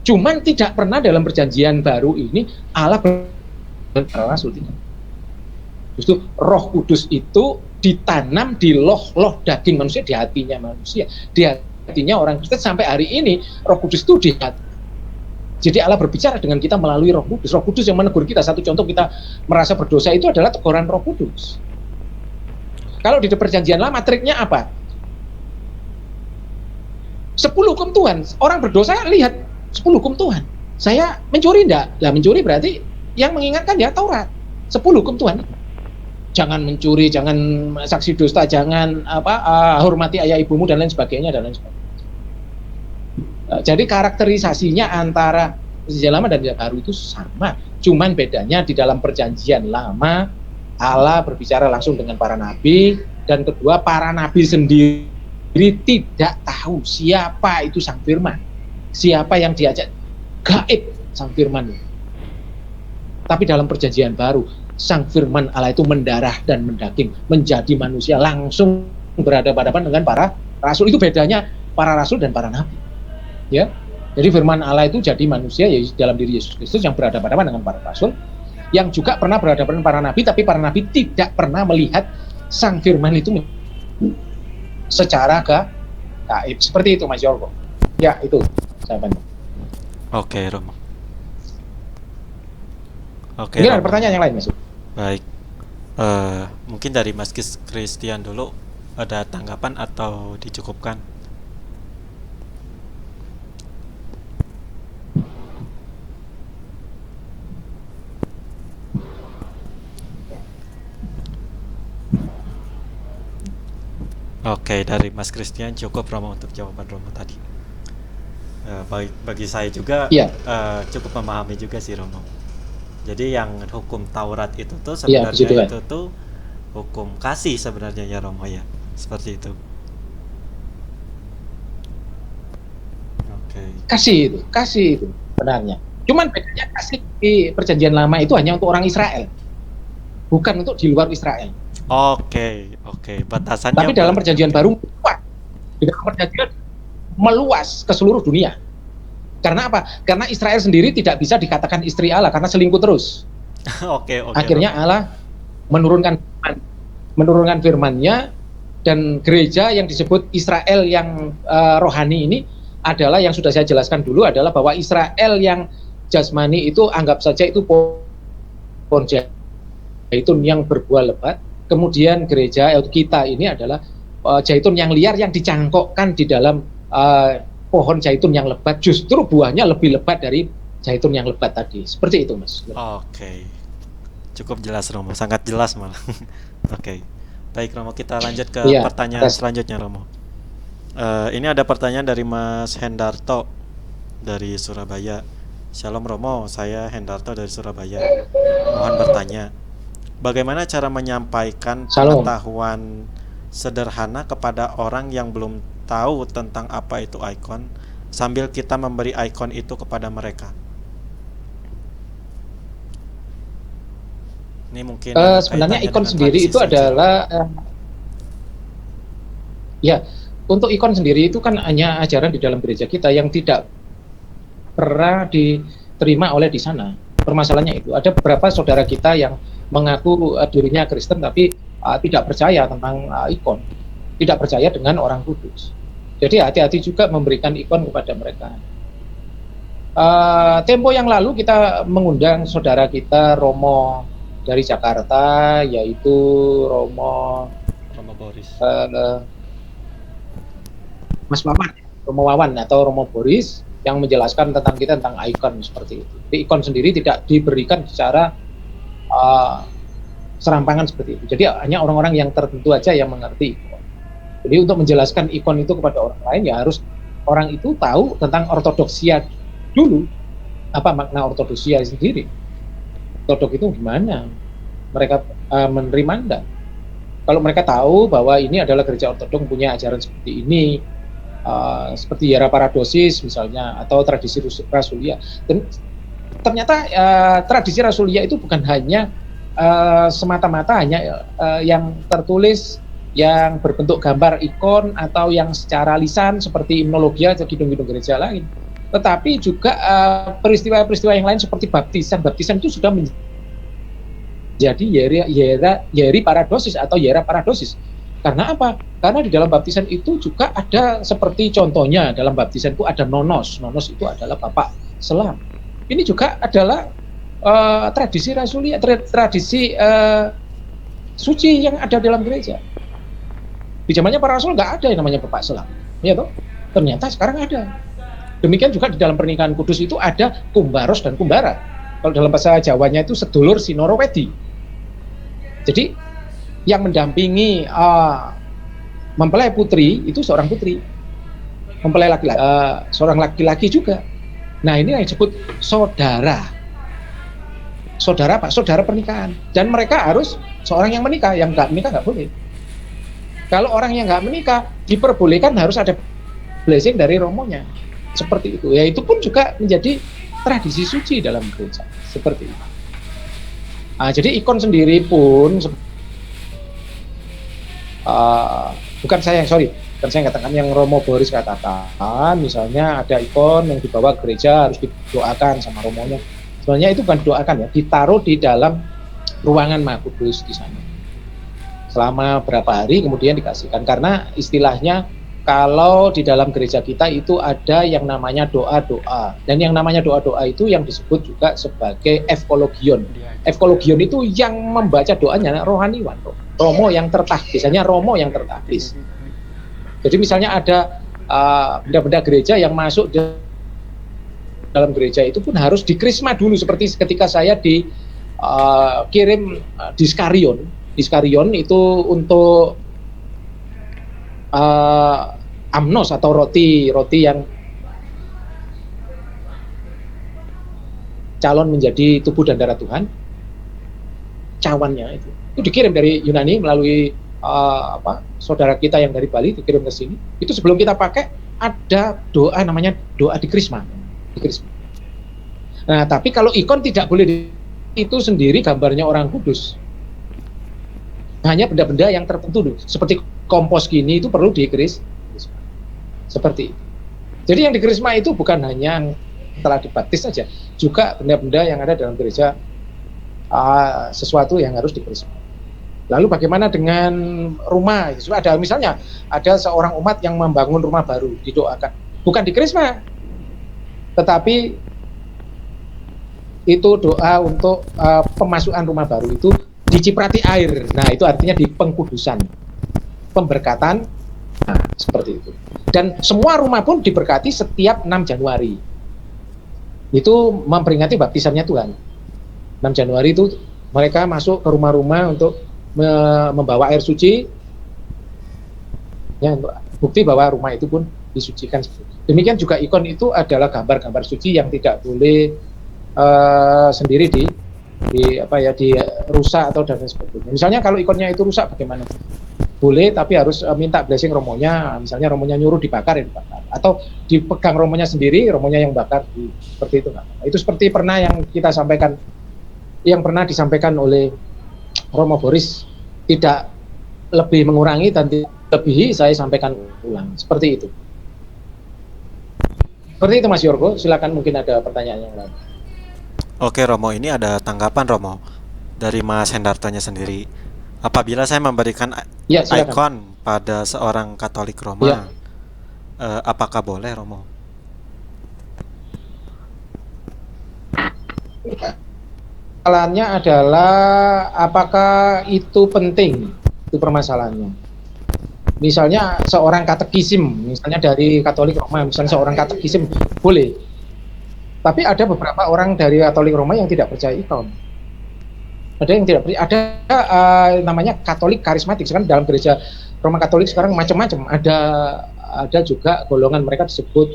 Cuman tidak pernah dalam Perjanjian Baru ini Allah berbicara langsung, tidak. Justru Roh Kudus itu ditanam di loh daging manusia, di hatinya manusia, di hatinya orang Kristen sampai hari ini. Roh Kudus itu di hati. Jadi Allah berbicara dengan kita melalui Roh Kudus. Roh Kudus yang menegur kita. Satu contoh kita merasa berdosa itu adalah teguran Roh Kudus. Kalau di Perjanjian Lama triknya apa? 10 hukum Tuhan. Orang berdosa lihat 10 hukum Tuhan. Saya mencuri enggak? Lah mencuri berarti yang mengingatkan ya Taurat. 10 hukum Tuhan. Jangan mencuri, jangan saksi dusta, jangan hormati ayah ibumu dan lain sebagainya dan lain sebagainya. Jadi karakterisasinya antara Perjanjian Lama dan Perjanjian Baru itu sama. Cuman bedanya di dalam Perjanjian Lama Allah berbicara langsung dengan para nabi, dan kedua para nabi sendiri tidak tahu siapa itu Sang Firman, siapa yang diajak, gaib Sang Firman. Tapi dalam Perjanjian Baru Sang Firman Allah itu mendarah dan mendaging menjadi manusia, langsung berhadapan-hadapan dengan para rasul. Itu bedanya para rasul dan para nabi. Ya, jadi Firman Allah itu jadi manusia ya dalam diri Yesus Kristus yang berhadapan-hadapan dengan para rasul, yang juga pernah berhadapan dengan para nabi, tapi para nabi tidak pernah melihat Sang Firman itu secara gaib. Seperti itu Mas Yorgo. Ya, itu saya bantu. Oke, Romo. Oke. Mungkin ada pertanyaan yang lain, Mas. Baik. Mungkin dari Mas Christian dulu, ada tanggapan atau dicukupkan? Oke, dari Mas Christian cukup Romo untuk jawaban Romo tadi. Bagi saya juga cukup memahami juga sih Romo. Jadi yang hukum Taurat itu tuh sebenarnya itu tuh hukum kasih sebenarnya ya Romo ya, seperti itu. Oke. Kasih itu sebenarnya. Cuman bedanya kasih di Perjanjian Lama itu hanya untuk orang Israel, bukan untuk di luar Israel. Oke, batasannya. Tapi dalam Perjanjian Baru di dalam Perjanjian meluas ke seluruh dunia. Karena apa? Karena Israel sendiri tidak bisa dikatakan istri Allah karena selingkuh terus. Oke. Akhirnya Allah menurunkan firman-Nya, dan gereja yang disebut Israel yang rohani ini adalah yang sudah saya jelaskan dulu, adalah bahwa Israel yang jasmani itu anggap saja itu pohon zaitun yang berbuah lebat. Kemudian gereja kita ini adalah zaitun yang liar yang dicangkokkan di dalam pohon zaitun yang lebat, justru buahnya lebih lebat dari zaitun yang lebat tadi. Seperti itu, Mas. Oke. Cukup jelas Romo, sangat jelas malah. Oke. Baik Romo, kita lanjut ke pertanyaan selanjutnya Romo. Ini ada pertanyaan dari Mas Hendarto dari Surabaya. Shalom Romo, saya Hendarto dari Surabaya. Mohon bertanya, bagaimana cara menyampaikan pengetahuan sederhana kepada orang yang belum tahu tentang apa itu icon, sambil kita memberi icon itu kepada mereka? Ini mungkin ada Sebenarnya kaitannya ikon dengan sendiri tradisi itu saja. adalah ya, untuk ikon sendiri itu kan hanya ajaran di dalam gereja kita yang tidak pernah diterima oleh di sana. Permasalahannya itu ada beberapa saudara kita yang mengaku dirinya Kristen tapi tidak percaya tentang ikon, tidak percaya dengan orang kudus. Jadi hati-hati juga memberikan ikon kepada mereka. Tempo yang lalu kita mengundang saudara kita Romo dari Jakarta, yaitu Romo Romo Boris. Mas Wawan, Romo Wawan atau Romo Boris yang menjelaskan tentang kita tentang ikon seperti itu. Jadi ikon sendiri tidak diberikan secara serampangan seperti itu. Jadi hanya orang-orang yang tertentu aja yang mengerti ikon. Jadi untuk menjelaskan ikon itu kepada orang lain ya harus orang itu tahu tentang ortodoksia dulu, apa makna ortodoksia sendiri. Ortodok itu gimana? Mereka menerima enggak? Kalau mereka tahu bahwa ini adalah gereja ortodok punya ajaran seperti ini, seperti Hiera Paradosis misalnya, atau tradisi Rasulia. Dan ternyata tradisi Rasulia itu bukan hanya semata-mata hanya yang tertulis yang berbentuk gambar ikon atau yang secara lisan seperti himnologia atau kidung-kidung gereja lain, tetapi juga peristiwa-peristiwa yang lain seperti baptisan itu sudah menjadi Hieri Paradosis atau Hiera Paradosis. Karena apa? Karena di dalam baptisan itu juga ada seperti contohnya dalam baptisan itu ada nonos itu adalah Bapak Selam. Ini juga adalah tradisi Rasulia, tradisi suci yang ada dalam gereja. Di zamannya para rasul nggak ada yang namanya Bapak Selam, ya toh? Ternyata sekarang ada. Demikian juga di dalam pernikahan kudus itu ada kumbaros dan kumbara. Kalau dalam bahasa Jawanya itu sedulur sinoro wedi. Jadi yang mendampingi mempelai putri itu seorang putri, mempelai laki-laki seorang laki-laki juga. Nah ini yang disebut saudara. Saudara apa? Saudara pernikahan. Dan mereka harus seorang yang menikah, yang nggak menikah nggak boleh. Kalau orang yang nggak menikah diperbolehkan harus ada blessing dari romonya. Seperti itu. Ya itu pun juga menjadi tradisi suci dalam gereja. Seperti itu. Jadi ikon sendiri pun bukan saya katakan yang Romo Boris katakan, misalnya ada ikon yang dibawa ke gereja harus didoakan sama romonya. Sebenarnya itu bukan doakan ya, ditaruh di dalam ruangan Maha Kudus di sana. Selama berapa hari kemudian dikasihkan, karena istilahnya kalau di dalam gereja kita itu ada yang namanya doa-doa, dan yang namanya doa-doa itu yang disebut juga sebagai evkologion. Evkologion itu yang membaca doanya rohaniwan, romo yang tertahbis, biasanya romo yang tertahbis. Jadi misalnya ada benda-benda gereja yang masuk dalam gereja itu pun harus dikrisma dulu, seperti ketika saya dikirim diskarion itu untuk amnos atau roti yang calon menjadi tubuh dan darah Tuhan, cawannya itu dikirim dari Yunani melalui saudara kita yang dari Bali, dikirim ke sini. Itu sebelum kita pakai ada doa namanya doa dikrisma. Nah tapi kalau ikon tidak boleh itu sendiri gambarnya orang kudus. Hanya benda-benda yang tertentu dulu, seperti kompos gini itu perlu dikrisma. Seperti itu. Jadi yang dikrisma itu bukan hanya yang telah dibaptis saja, juga benda-benda yang ada dalam gereja, sesuatu yang harus dikrisma. Lalu bagaimana dengan rumah? Ada misalnya ada seorang umat yang membangun rumah baru, didoakan, bukan dikrisma, tetapi itu doa untuk pemasukan rumah baru itu diciprati air. Nah itu artinya di pengkudusan, pemberkatan, seperti itu. Dan semua rumah pun diberkati setiap 6 Januari. Itu memperingati baptisannya Tuhan. 6 Januari itu mereka masuk ke rumah-rumah untuk membawa air suci, ya, untuk bukti bahwa rumah itu pun disucikan. Demikian juga ikon itu adalah gambar-gambar suci yang tidak boleh sendiri dirusak atau dan sebagainya. Misalnya kalau ikonnya itu rusak bagaimana? Boleh, tapi harus minta blessing romonya. Misalnya romonya nyuruh dibakar, ya dibakar. Atau dipegang romonya sendiri, romonya yang bakar. Seperti itu. Itu seperti pernah yang kita sampaikan, yang pernah disampaikan oleh Romo Boris tidak lebih mengurangi dan tidak lebihi, saya sampaikan ulang. Seperti itu. Seperti itu Mas Yorgo, silakan mungkin ada pertanyaan yang lain. Oke Romo, ini ada tanggapan Romo dari Mas Hendartonya sendiri. Apabila saya memberikan Ya, silakan. ikon pada seorang Katolik Roma, Ya. Apakah boleh Romo? Permasalahannya adalah apakah itu penting? Itu permasalahannya. Misalnya seorang katekisim, misalnya dari Katolik Roma, misalnya seorang katekisim boleh. Tapi ada beberapa orang dari Katolik Roma yang tidak percaya ikon. Ada yang tidak percaya. Ada namanya Katolik karismatik. Sekarang dalam gereja Roma Katolik sekarang macam-macam. Ada juga golongan mereka disebut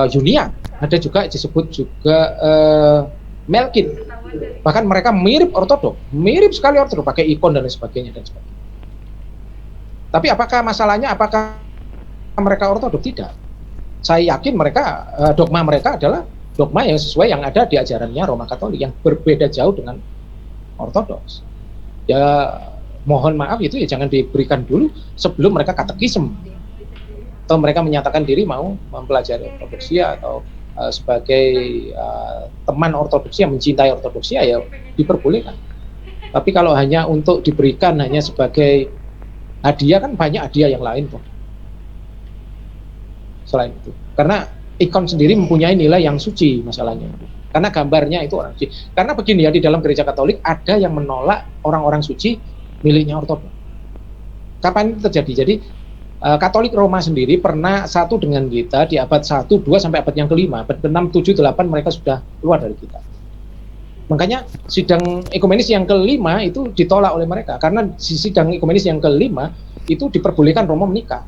Junia. Ada juga disebut juga Melkit. Bahkan mereka mirip ortodok, mirip sekali ortodok, pakai ikon dan lain sebagainya dan sebagainya. Tapi apakah masalahnya apakah mereka ortodok? Tidak. Saya yakin mereka dogma mereka adalah dogma yang sesuai yang ada di ajarannya Roma Katolik, yang berbeda jauh dengan ortodoks. Ya mohon maaf itu ya jangan diberikan dulu sebelum mereka katekisme atau mereka menyatakan diri mau mempelajari ortodoksia atau sebagai teman ortodoksia, mencintai ortodoksia, ya diperbolehkan. Tapi kalau hanya untuk diberikan hanya sebagai hadiah, kan banyak hadiah yang lain tuh selain itu. Karena ikon sendiri mempunyai nilai yang suci masalahnya. Karena gambarnya itu orang suci. Karena begini ya, di dalam gereja Katolik ada yang menolak orang-orang suci miliknya ortodok. Kapan itu terjadi? Jadi Katolik Roma sendiri pernah satu dengan kita di abad 1, 2 sampai abad yang kelima, abad ke-6, 7, 8 mereka sudah keluar dari kita. Makanya sidang ekumenis yang kelima itu ditolak oleh mereka, karena di sidang ekumenis yang kelima itu diperbolehkan Romo menikah.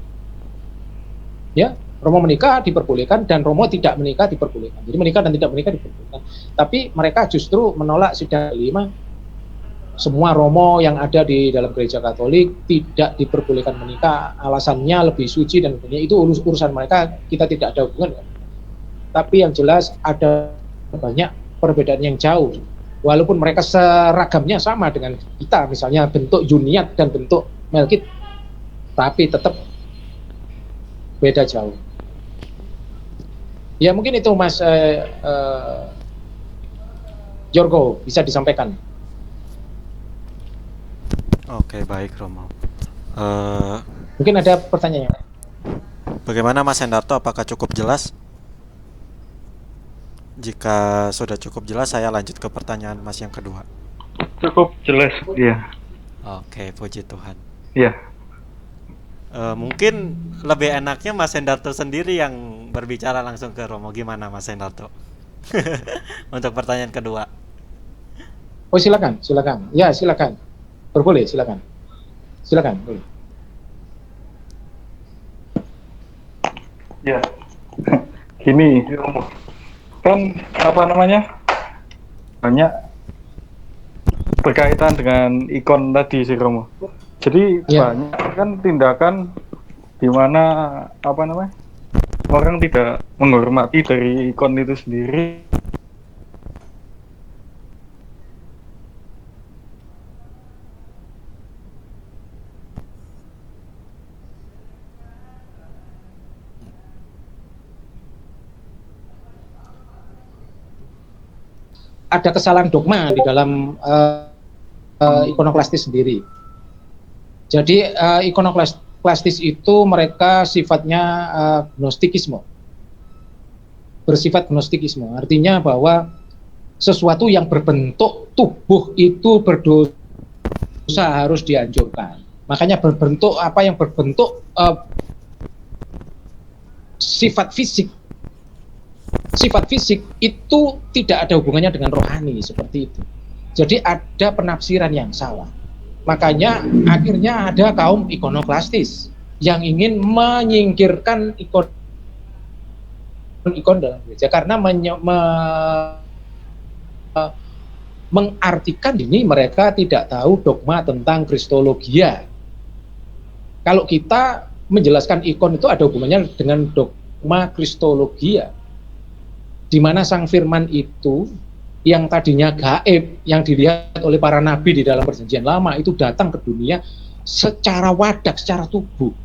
Ya, Romo menikah diperbolehkan dan Romo tidak menikah diperbolehkan. Jadi menikah dan tidak menikah diperbolehkan. Tapi mereka justru menolak sidang kelima. Semua Romo yang ada di dalam gereja Katolik tidak diperbolehkan menikah, alasannya lebih suci dan sebagainya. Itu urusan mereka, kita tidak ada hubungan. Tapi yang jelas ada banyak perbedaan yang jauh. Walaupun mereka seragamnya sama dengan kita, misalnya bentuk Juniat dan bentuk Melkit, tapi tetap beda jauh. Ya mungkin itu Mas Yorgo bisa disampaikan. Oke, baik Romo. Mungkin ada pertanyaan. Bagaimana Mas Hendarto? Apakah cukup jelas? Jika sudah cukup jelas, saya lanjut ke pertanyaan Mas yang kedua. Cukup jelas, ya. Oke, puji Tuhan. Ya. Mungkin lebih enaknya Mas Hendarto sendiri yang berbicara langsung ke Romo. Gimana Mas Hendarto? Untuk pertanyaan kedua. Oh silakan. Ya silakan. Boleh, silakan. Boleh. Ya. Gini, kan apa namanya? Banyak berkaitan dengan ikon tadi sih Romo. Jadi banyak kan tindakan di mana apa namanya? Orang tidak menghormati dari ikon itu sendiri. Ada kesalahan dogma di dalam ikonoklastis sendiri. Jadi ikonoklastis itu mereka sifatnya gnostikisme, bersifat gnostikisme. Artinya bahwa sesuatu yang berbentuk tubuh itu berdosa, harus dihancurkan. Makanya berbentuk apa yang berbentuk sifat fisik itu tidak ada hubungannya dengan rohani, seperti itu. Jadi ada penafsiran yang salah. Makanya akhirnya ada kaum ikonoklastis yang ingin menyingkirkan ikon dalam gereja karena mengartikan ini mereka tidak tahu dogma tentang kristologia. Kalau kita menjelaskan ikon itu ada hubungannya dengan dogma kristologia, di mana Sang Firman itu yang tadinya gaib, yang dilihat oleh para nabi di dalam perjanjian lama itu datang ke dunia secara wadak, secara tubuh.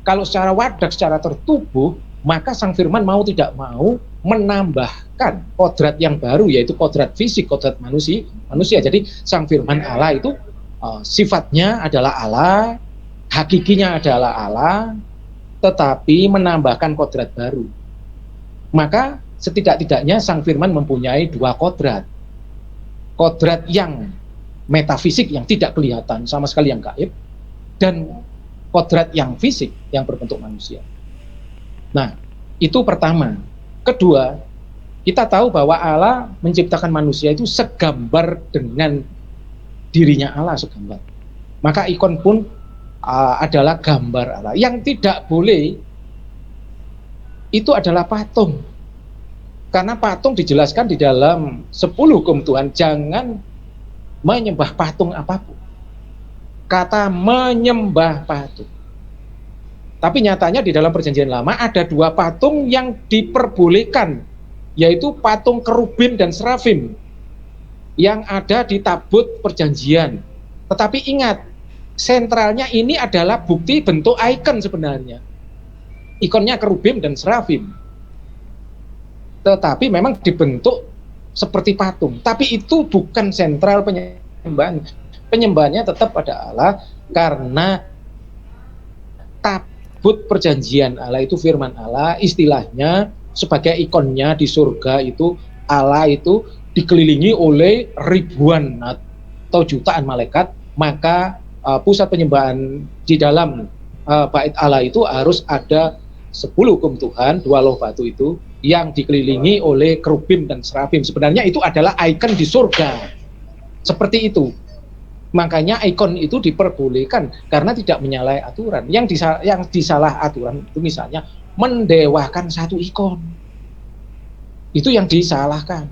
Kalau secara wadak, secara tertubuh, maka Sang Firman mau tidak mau menambahkan kodrat yang baru, yaitu kodrat fisik, kodrat manusia. Jadi Sang Firman Allah itu sifatnya adalah Allah, hakikinya adalah Allah, tetapi menambahkan kodrat baru. Maka setidak-tidaknya Sang Firman mempunyai dua kodrat. Kodrat yang metafisik yang tidak kelihatan, sama sekali yang gaib, dan kodrat yang fisik yang berbentuk manusia. Nah, itu pertama. Kedua, kita tahu bahwa Allah menciptakan manusia itu segambar dengan dirinya Allah, segambar. Maka ikon pun adalah gambar Allah. Yang tidak boleh itu adalah patung. Karena patung dijelaskan di dalam 10 hukum Tuhan, jangan menyembah patung apapun. Kata menyembah patung. Tapi nyatanya di dalam perjanjian lama ada dua patung yang diperbolehkan, yaitu patung kerubim dan serafim yang ada di tabut perjanjian. Tetapi ingat, sentralnya ini adalah bukti bentuk ikon sebenarnya. Ikonnya kerubim dan serafim. Tetapi memang dibentuk seperti patung. Tapi itu bukan sentral penyembahan. Penyembahannya tetap pada Allah, karena tabut perjanjian Allah itu firman Allah, istilahnya sebagai ikonnya di surga itu Allah itu dikelilingi oleh ribuan atau jutaan malaikat, maka pusat penyembahan di dalam bait Allah itu harus ada 10 hukum Tuhan, 2 loh batu itu yang dikelilingi oleh kerubim dan serafim. Sebenarnya itu adalah ikon di surga. Seperti itu. Makanya ikon itu diperbolehkan karena tidak menyalahi aturan. Yang disalah aturan itu misalnya mendewakan satu ikon. Itu yang disalahkan.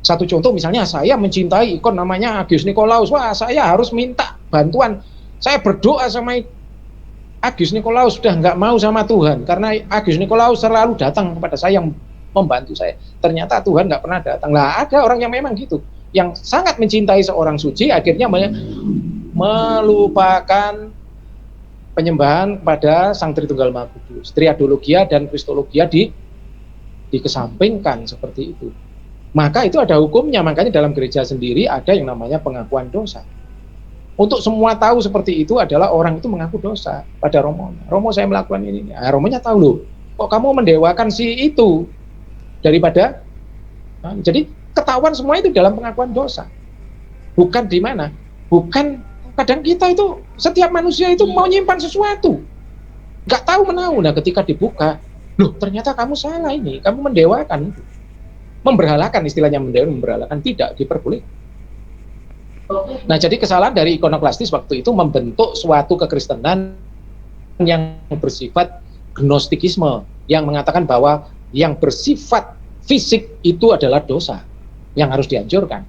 Satu contoh misalnya saya mencintai ikon namanya Agios Nikolaus. Wah, saya harus minta bantuan. Saya berdoa sama Agios Nikolaus, sudah nggak mau sama Tuhan karena Agios Nikolaus selalu datang kepada saya yang membantu saya. Ternyata Tuhan nggak pernah datang. Lah, ada orang yang memang gitu, yang sangat mencintai seorang suci, akhirnya melupakan penyembahan kepada Sang Tritunggal Maha Kudus. Triadologia dan Kristologia dikesampingkan seperti itu. Maka itu ada hukumnya. Makanya dalam gereja sendiri ada yang namanya pengakuan dosa. Untuk semua tahu seperti itu adalah orang itu mengaku dosa pada Romonya. Romo, saya melakukan ini. Nah, Romonya tahu loh, kok kamu mendewakan si itu daripada. Nah, jadi ketahuan semua itu dalam pengakuan dosa. Bukan di mana? Bukan, kadang kita itu, setiap manusia itu mau nyimpan sesuatu. Nggak tahu menahu. Nah, ketika dibuka, loh ternyata kamu salah ini, kamu mendewakan itu. Memberhalakan, istilahnya memberhalakan, tidak diperbolehkan. Nah, jadi kesalahan dari ikonoklastis waktu itu membentuk suatu kekristenan yang bersifat gnostikisme, yang mengatakan bahwa yang bersifat fisik itu adalah dosa yang harus dihancurkan.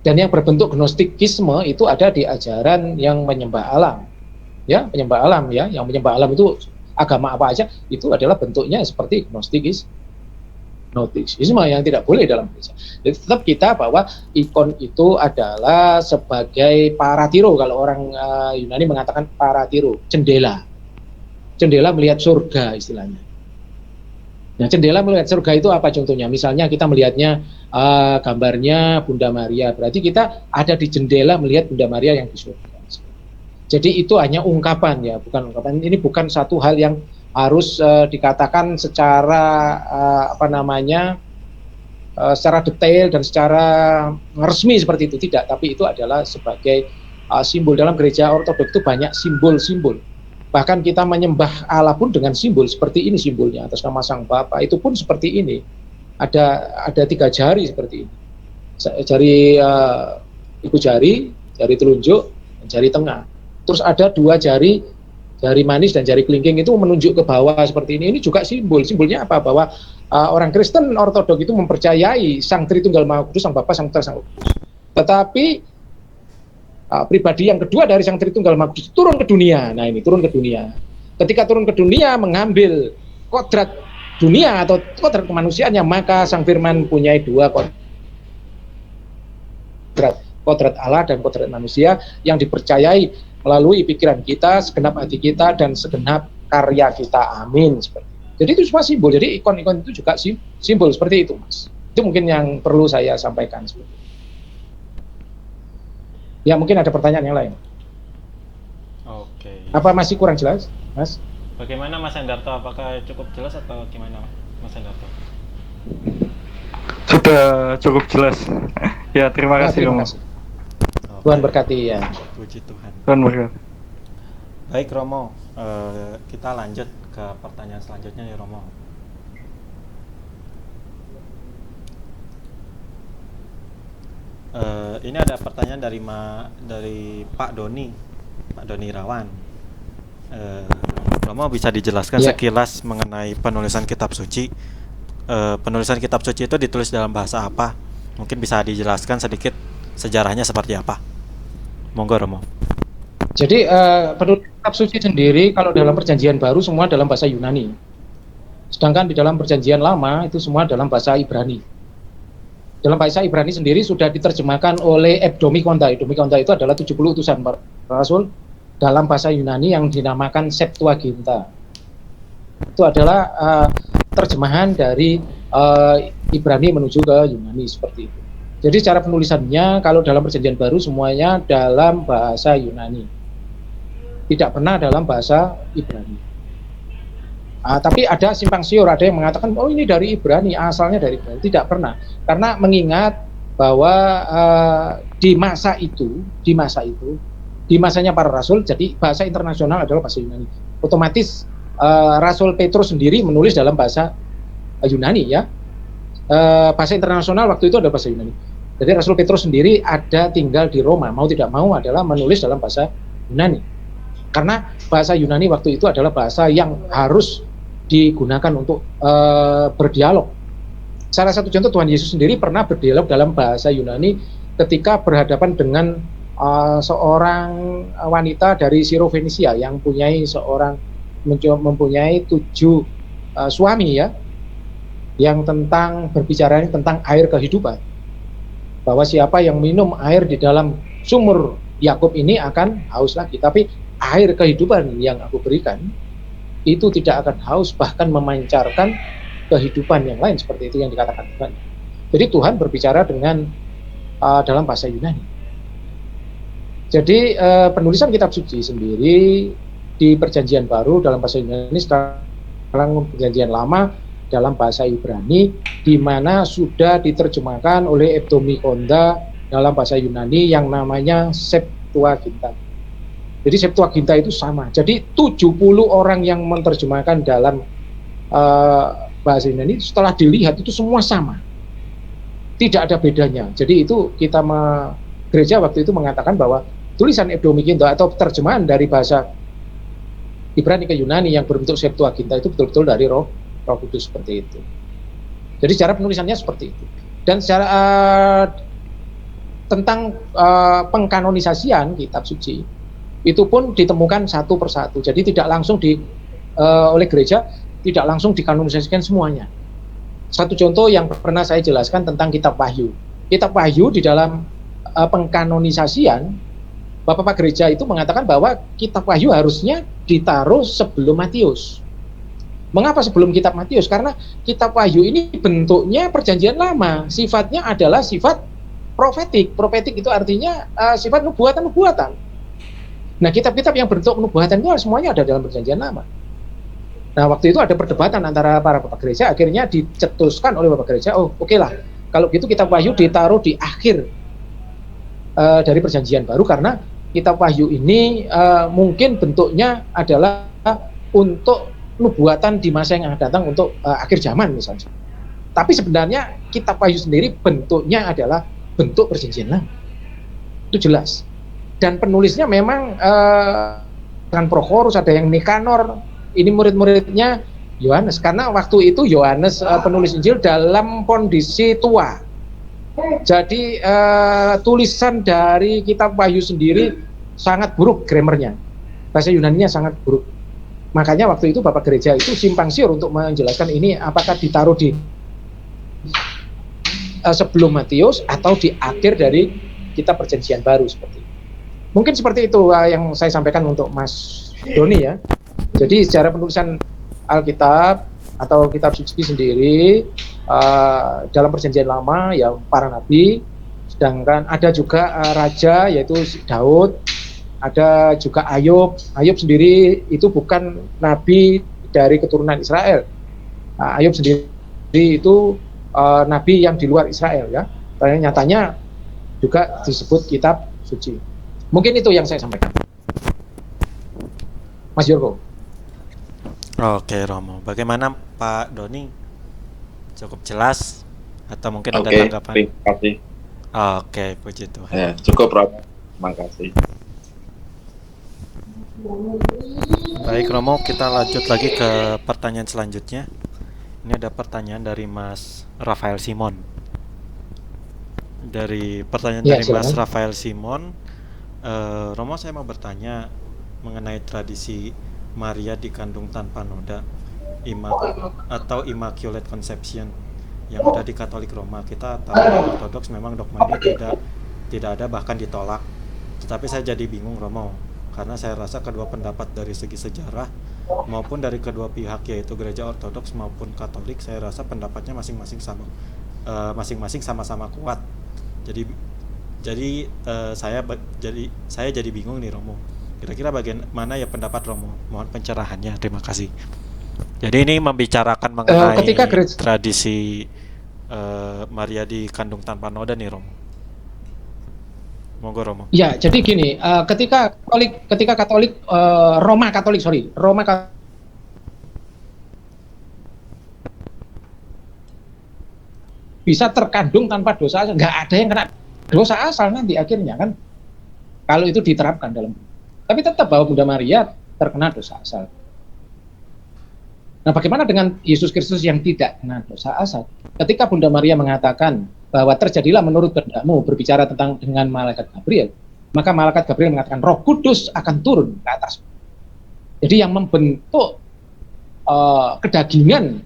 Dan yang berbentuk gnostikisme itu ada di ajaran yang menyembah alam. Ya, penyembah alam ya, yang menyembah alam itu agama apa aja itu adalah bentuknya seperti gnostikisme yang tidak boleh dalam gereja. Jadi tetap kita bahwa ikon itu adalah sebagai paratiro, kalau orang Yunani mengatakan paratiro, jendela melihat surga istilahnya. Nah, jendela melihat surga itu apa contohnya? Misalnya kita melihatnya gambarnya Bunda Maria, berarti kita ada di jendela melihat Bunda Maria yang di surga. Jadi itu hanya ungkapan ya, bukan ungkapan. Ini bukan satu hal yang harus dikatakan secara secara detail dan secara resmi seperti itu, tidak. Tapi itu adalah sebagai simbol. Dalam gereja ortodoks itu banyak simbol-simbol. Bahkan kita menyembah Allah pun dengan simbol seperti ini, simbolnya atas nama Sang Bapa itu pun seperti ini. Ada 3 jari seperti ini. Jari ibu jari telunjuk, dan jari tengah. Terus ada 2 jari manis dan jari kelingking itu menunjuk ke bawah seperti ini. Ini juga simbol. Simbolnya apa? Bahwa orang Kristen ortodoks itu mempercayai Sang Tritunggal Maha Kudus, Sang Bapa, Sang Putra, Sang Roh Kudus. Tetapi pribadi yang kedua dari Sang Tritunggal Maha Kudus turun ke dunia. Nah, ini turun ke dunia. Ketika turun ke dunia mengambil kodrat dunia atau kodrat kemanusiaannya, maka sang firman punya dua kodrat Allah dan kodrat manusia yang dipercayai melalui pikiran kita, segenap hati kita, dan segenap karya kita. Amin. Jadi itu semua simbol. Jadi ikon-ikon itu juga simbol seperti itu, Mas. Itu mungkin yang perlu saya sampaikan. Ya, mungkin ada pertanyaan yang lain. Oke. Apa masih kurang jelas, Mas? Bagaimana Mas Hendarto? Apakah cukup jelas atau gimana Mas Hendarto? Sudah cukup jelas. Ya, terima kasih Romo. Tuhan berkati ya. Puji Tuhan. Tuhan berkati. Baik Romo, kita lanjut ke pertanyaan selanjutnya ya Romo. Ini ada pertanyaan dari Pak Doni Rawan. Romo bisa dijelaskan sekilas mengenai penulisan kitab suci? Penulisan kitab suci itu ditulis dalam bahasa apa? Mungkin bisa dijelaskan sedikit sejarahnya seperti apa? Monggo Romo. Jadi penulisan kitab suci sendiri kalau dalam perjanjian baru semua dalam bahasa Yunani. Sedangkan di dalam perjanjian lama itu semua dalam bahasa Ibrani. Dalam bahasa Ibrani sendiri sudah diterjemahkan oleh Ebdomikonta. Ebdomikonta itu adalah 70 utusan Rasul dalam bahasa Yunani yang dinamakan Septuaginta. Itu adalah terjemahan dari Ibrani menuju ke Yunani seperti itu. Jadi cara penulisannya kalau dalam perjanjian baru semuanya dalam bahasa Yunani, tidak pernah dalam bahasa Ibrani. Tapi ada simpang siur, ada yang mengatakan oh ini dari Ibrani, asalnya dari Ibrani. Tidak pernah, karena mengingat bahwa di masanya para rasul, jadi bahasa internasional adalah bahasa Yunani. Otomatis Rasul Petrus sendiri menulis dalam bahasa Yunani ya. Bahasa internasional waktu itu ada bahasa Yunani. Jadi Rasul Petrus sendiri ada tinggal di Roma, mau tidak mau adalah menulis dalam bahasa Yunani. Karena bahasa Yunani waktu itu adalah bahasa yang harus digunakan untuk berdialog. Salah satu contoh Tuhan Yesus sendiri pernah berdialog dalam bahasa Yunani ketika berhadapan dengan seorang wanita dari Sirofenisia yang mempunyai 7 suami ya, yang berbicara tentang air kehidupan, bahwa siapa yang minum air di dalam sumur Yakub ini akan haus lagi, tapi air kehidupan yang aku berikan itu tidak akan haus, bahkan memancarkan kehidupan yang lain, seperti itu yang dikatakan Tuhan. Jadi Tuhan berbicara dengan dalam bahasa Yunani. Jadi penulisan kitab suci sendiri di perjanjian baru dalam bahasa Yunani, sekarang perjanjian lama dalam bahasa Ibrani, di mana sudah diterjemahkan oleh Ebdomikonta dalam bahasa Yunani yang namanya Septuaginta. Jadi Septuaginta itu sama. Jadi 70 orang yang menerjemahkan dalam bahasa Yunani setelah dilihat itu semua sama. Tidak ada bedanya. Jadi itu gereja waktu itu mengatakan bahwa tulisan Ebdomikonta atau terjemahan dari bahasa Ibrani ke Yunani yang berbentuk Septuaginta itu betul-betul dari Roh Kudus, seperti itu. Jadi cara penulisannya seperti itu. Dan secara tentang pengkanonisasian kitab suci itu pun ditemukan satu persatu. Jadi tidak langsung oleh gereja tidak langsung dikanonisasikan semuanya. Satu contoh yang pernah saya jelaskan tentang kitab Wahyu. Kitab Wahyu di dalam pengkanonisasian Bapak gereja itu mengatakan bahwa kitab Wahyu harusnya ditaruh sebelum Matius. Mengapa sebelum kitab Matius? Karena kitab Wahyu ini bentuknya perjanjian lama, sifatnya adalah sifat profetik. Profetik itu artinya sifat nubuatan-nubuatan. Nah, kitab-kitab yang bentuk nubuatan itu semuanya ada dalam perjanjian lama. Nah, waktu itu ada perdebatan antara para bapak gereja, akhirnya dicetuskan oleh bapak gereja, oh oke lah, kalau gitu kitab Wahyu ditaruh di akhir dari perjanjian baru, karena kitab Wahyu ini mungkin bentuknya adalah untuk nubuatan di masa yang akan datang, untuk akhir zaman misalnya. Tapi sebenarnya kitab Wahyu sendiri bentuknya adalah bentuk perjanjian lama. Itu jelas. Dan penulisnya memang dengan Prochorus, ada yang Nikanor, ini murid-muridnya Yohanes, karena waktu itu Yohanes penulis Injil dalam kondisi tua. Jadi tulisan dari kitab Wahyu sendiri sangat buruk grammarnya, bahasa Yunaninya sangat buruk. Makanya waktu itu Bapak Gereja itu simpang siur untuk menjelaskan ini apakah ditaruh di sebelum Matius atau di akhir dari kitab Perjanjian Baru seperti itu. Mungkin seperti itu yang saya sampaikan untuk Mas Doni ya. Jadi secara penulisan Alkitab atau kitab suci sendiri dalam Perjanjian Lama ya para nabi, sedangkan ada juga raja yaitu Daud, ada juga Ayub. Ayub sendiri itu bukan nabi dari keturunan Israel. Ayub sendiri itu nabi yang di luar Israel ya. Nyatanya juga disebut kitab suci. Mungkin itu yang saya sampaikan. Mas Yorgo. Oke Romo, bagaimana Pak Doni? Cukup jelas atau mungkin ada Oke, tanggapan? terima kasih. Oke, puji Tuhan. Ya, cukup Romo. Terima kasih. Baik Romo, kita lanjut lagi ke pertanyaan selanjutnya. Ini ada pertanyaan dari Mas Rafael Simon. Dari pertanyaan Ya, dari Mas silakan. Rafael Simon, Romo saya mau bertanya mengenai tradisi Maria dikandung tanpa noda, atau Immaculate Conception yang ada di Katolik Roma. Kita tahu di Ortodoks memang dogma ini tidak ada, bahkan ditolak. Tetapi saya jadi bingung Romo, karena saya rasa kedua pendapat dari segi sejarah maupun dari kedua pihak yaitu Gereja Ortodoks maupun Katolik, saya rasa pendapatnya masing-masing sama-sama kuat. Jadi saya jadi bingung nih Romo. Kira-kira bagaimana ya pendapat Romo? Mohon pencerahannya. Terima kasih. Jadi ini membicarakan mengenai tradisi Maria dikandung tanpa noda nih Romo. Monggo Romo. Ya, jadi gini, ketika Katolik Roma Katolik bisa terkandung tanpa dosa asal, nggak ada yang kena dosa asal nanti akhirnya kan, kalau itu diterapkan dalam. Tapi tetap bahwa Bunda Maria terkena dosa asal. Nah, bagaimana dengan Yesus Kristus yang tidak kena dosa asal? Ketika Bunda Maria mengatakan bahwa terjadilah menurut kehendakmu, berbicara dengan malaikat Gabriel, maka malaikat Gabriel mengatakan Roh Kudus akan turun ke atas. Jadi yang membentuk kedagingan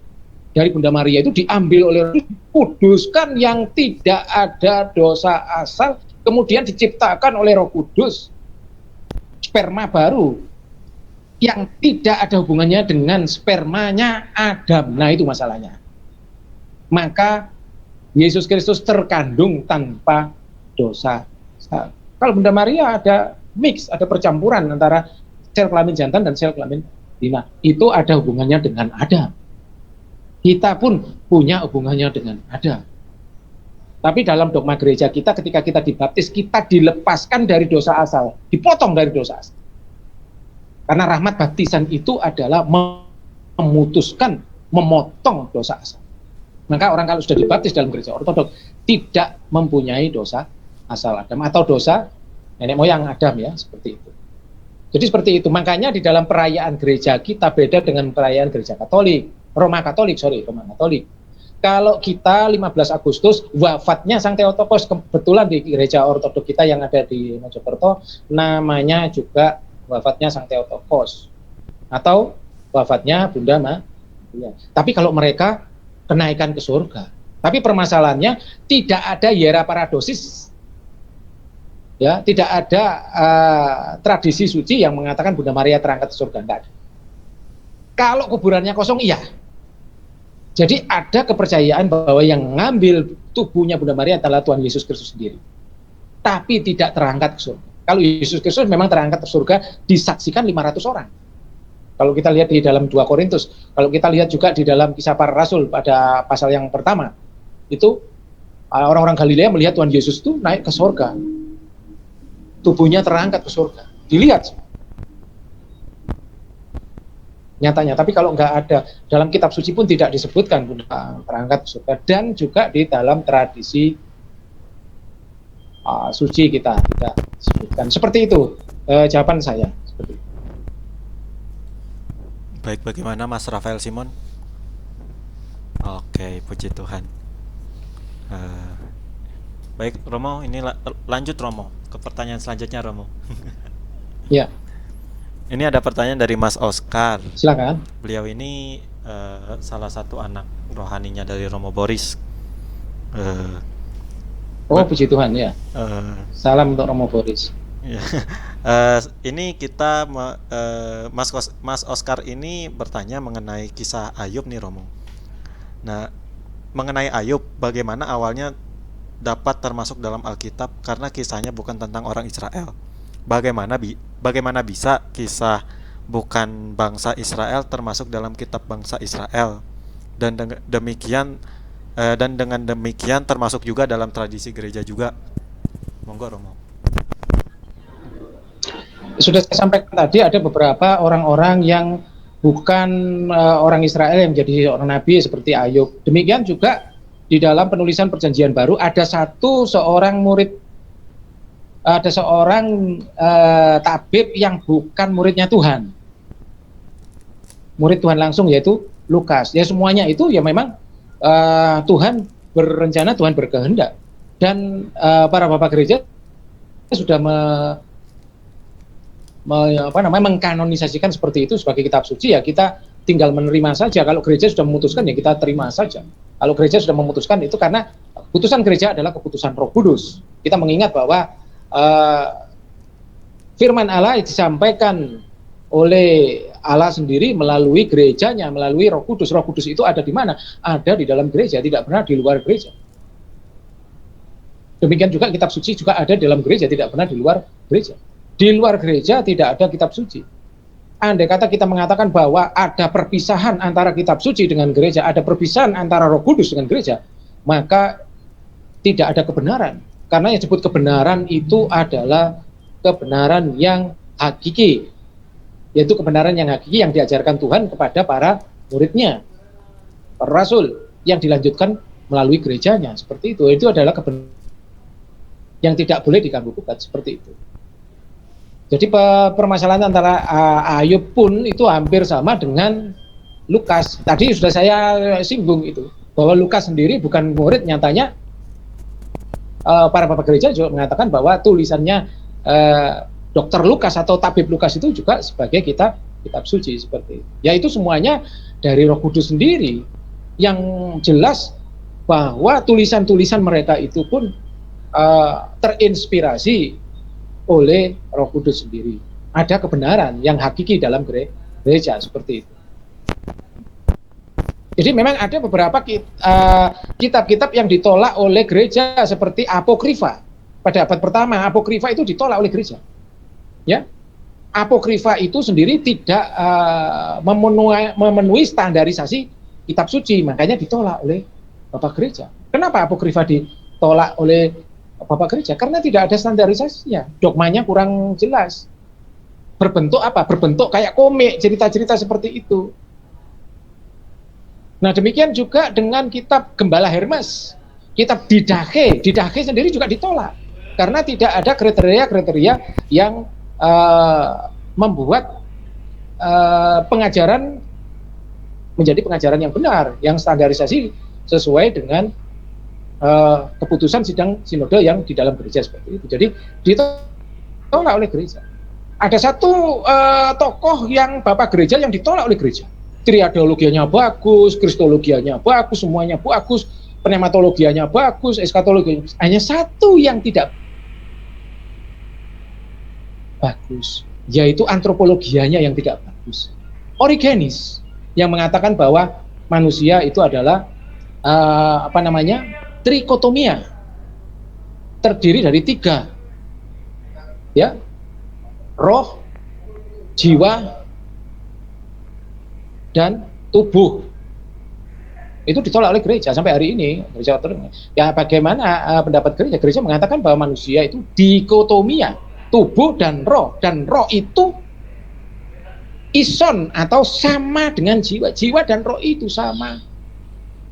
dari Bunda Maria itu diambil oleh Roh Kudus, kan yang tidak ada dosa asal, kemudian diciptakan oleh Roh Kudus sperma baru yang tidak ada hubungannya dengan spermanya Adam. Nah, itu masalahnya. Maka Yesus Kristus terkandung tanpa dosa. Kalau Bunda Maria ada mix, ada percampuran antara sel kelamin jantan dan sel kelamin betina, itu ada hubungannya dengan Adam. Kita pun punya hubungannya dengan Adam. Tapi dalam dogma gereja kita, ketika kita dibaptis, kita dilepaskan dari dosa asal, dipotong dari dosa asal. Karena rahmat baptisan itu adalah memutuskan, memotong dosa asal. Maka orang kalau sudah dibaptis dalam gereja Ortodoks tidak mempunyai dosa asal Adam atau dosa nenek moyang Adam ya, seperti itu. Jadi seperti itu. Makanya di dalam perayaan gereja kita beda dengan perayaan gereja Katolik, Roma Katolik. Kalau kita 15 Agustus wafatnya Sang Theotokos, kebetulan di gereja Ortodoks kita yang ada di Mojokerto namanya juga wafatnya Sang Theotokos atau wafatnya Bunda Maria. Tapi kalau mereka kenaikan ke surga. Tapi permasalahannya tidak ada hieraparadosis, ya, tidak ada tradisi suci yang mengatakan Bunda Maria terangkat ke surga, enggak ada. Kalau kuburannya kosong, iya. Jadi ada kepercayaan bahwa yang ngambil tubuhnya Bunda Maria adalah Tuhan Yesus Kristus sendiri, tapi tidak terangkat ke surga. Kalau Yesus Kristus memang terangkat ke surga, disaksikan 500 orang. Kalau kita lihat di dalam 2 Korintus, kalau kita lihat juga di dalam Kisah Para Rasul pada pasal yang pertama, itu orang-orang Galilea melihat Tuhan Yesus itu naik ke surga, tubuhnya terangkat ke surga, dilihat nyatanya. Tapi kalau nggak ada, dalam kitab suci pun tidak disebutkan Bunda terangkat ke surga, dan juga di dalam tradisi suci kita tidak disebutkan. Seperti itu jawaban saya. Seperti itu. Baik, bagaimana Mas Rafael Simon? Oke, puji Tuhan. Baik Romo, ini lanjut Romo ke pertanyaan selanjutnya Romo. Ya. Ini ada pertanyaan dari Mas Oscar. Silakan. Beliau ini salah satu anak rohaninya dari Romo Boris. Oh, puji Tuhan ya. Salam untuk Romo Boris. Ya. Ini kita Mas Oscar ini bertanya mengenai kisah Ayub nih, Romo. Nah, mengenai Ayub, bagaimana awalnya dapat termasuk dalam Alkitab karena kisahnya bukan tentang orang Israel. Bagaimana bisa kisah bukan bangsa Israel termasuk dalam kitab bangsa Israel, dan dengan demikian termasuk juga dalam tradisi gereja juga. Monggo, Romo. Sudah saya sampaikan tadi, ada beberapa orang-orang yang bukan orang Israel yang menjadi orang nabi seperti Ayub. Demikian juga di dalam penulisan Perjanjian Baru ada seorang tabib yang bukan muridnya Tuhan, murid Tuhan langsung, yaitu Lukas. Ya, semuanya itu ya memang Tuhan berencana, Tuhan berkehendak, dan para bapak gereja sudah mengkanonisasikan seperti itu sebagai kitab suci. Ya, kita tinggal menerima saja. Kalau gereja sudah memutuskan, ya kita terima saja. Kalau gereja sudah memutuskan, itu karena keputusan gereja adalah keputusan Roh Kudus. Kita mengingat bahwa firman Allah disampaikan oleh Allah sendiri melalui gerejanya, melalui Roh Kudus. Roh Kudus itu ada di mana? Ada di dalam gereja, tidak pernah di luar gereja. Demikian juga kitab suci juga ada di dalam gereja, tidak pernah di luar gereja. Di luar gereja tidak ada kitab suci. Andai kata kita mengatakan bahwa ada perpisahan antara kitab suci dengan gereja, ada perpisahan antara Roh Kudus dengan gereja, maka tidak ada kebenaran. Karena yang disebut kebenaran itu adalah kebenaran yang hakiki, yaitu kebenaran yang hakiki yang diajarkan Tuhan kepada para muridnya, para rasul, yang dilanjutkan melalui gerejanya, seperti itu. Itu adalah kebenaran yang tidak boleh diganggu-gugat, seperti itu. Jadi permasalahan antara Ayub pun itu hampir sama dengan Lukas. Tadi sudah saya singgung itu, bahwa Lukas sendiri bukan murid, nyatanya para bapak gereja juga mengatakan bahwa tulisannya Dr. Lukas atau Tabib Lukas itu juga sebagai kitab suci, seperti itu. Yaitu semuanya dari Roh Kudus sendiri, yang jelas bahwa tulisan-tulisan mereka itu pun terinspirasi oleh Roh Kudus sendiri. Ada kebenaran yang hakiki dalam gereja, seperti itu. Jadi memang ada beberapa kitab-kitab yang ditolak oleh gereja, seperti Apokrifa. Pada abad pertama, Apokrifa itu ditolak oleh gereja. Ya, Apokrifa itu sendiri tidak memenuhi standarisasi kitab suci, makanya ditolak oleh bapak gereja. Kenapa Apokrifa ditolak oleh bapak gereja? Karena tidak ada standarisasinya, dogmanya kurang jelas. Berbentuk apa? Berbentuk kayak komik, cerita-cerita seperti itu. Nah, demikian juga dengan kitab Gembala Hermes, kitab Didache sendiri juga ditolak karena tidak ada kriteria-kriteria yang membuat pengajaran menjadi pengajaran yang benar, yang standarisasi sesuai dengan keputusan sidang sinode yang di dalam gereja, seperti itu. Jadi ditolak oleh gereja. Ada satu tokoh yang bapak gereja yang ditolak oleh gereja. Triadologianya bagus, kristologianya bagus, semuanya bagus, pneumatologianya bagus, eskatologianya bagus. Hanya satu yang tidak bagus, yaitu antropologianya yang tidak bagus. Origenes, yang mengatakan bahwa manusia itu adalah trikotomia, terdiri dari 3, ya, roh, jiwa, dan tubuh. Itu ditolak oleh gereja sampai hari ini. Gereja Katolik. Ya, bagaimana pendapat gereja? Gereja mengatakan bahwa manusia itu dikotomia, tubuh dan roh itu ison atau sama dengan jiwa. Jiwa dan roh itu sama,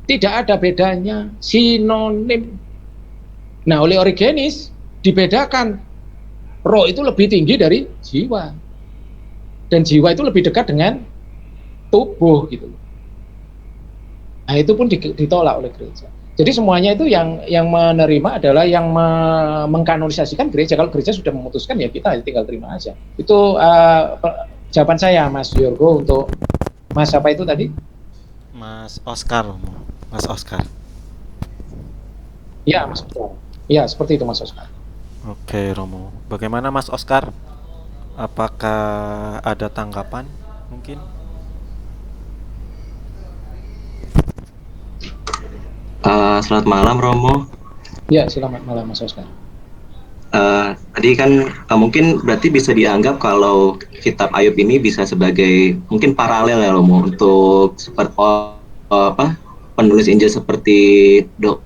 tidak ada bedanya, sinonim. Nah, oleh Origenes dibedakan, roh itu lebih tinggi dari jiwa, dan jiwa itu lebih dekat dengan tubuh, gitu. Nah, itu pun ditolak oleh gereja. Jadi semuanya itu yang menerima adalah yang mengkanonisasikan gereja. Kalau gereja sudah memutuskan, ya kita tinggal terima aja. Itu jawaban saya, Mas Yorgo, untuk Mas apa itu tadi? Mas Oscar, Romo. Mas Oscar. Ya, Mas Oscar. Ya, seperti itu, Mas Oscar. Oke, Romo. Bagaimana Mas Oscar? Apakah ada tanggapan mungkin? Selamat malam Romo. Ya, selamat malam, Mas Oscar. Tadi kan mungkin berarti bisa dianggap kalau kitab Ayub ini bisa sebagai mungkin paralel ya Romo untuk seperti penulis Injil seperti Dr.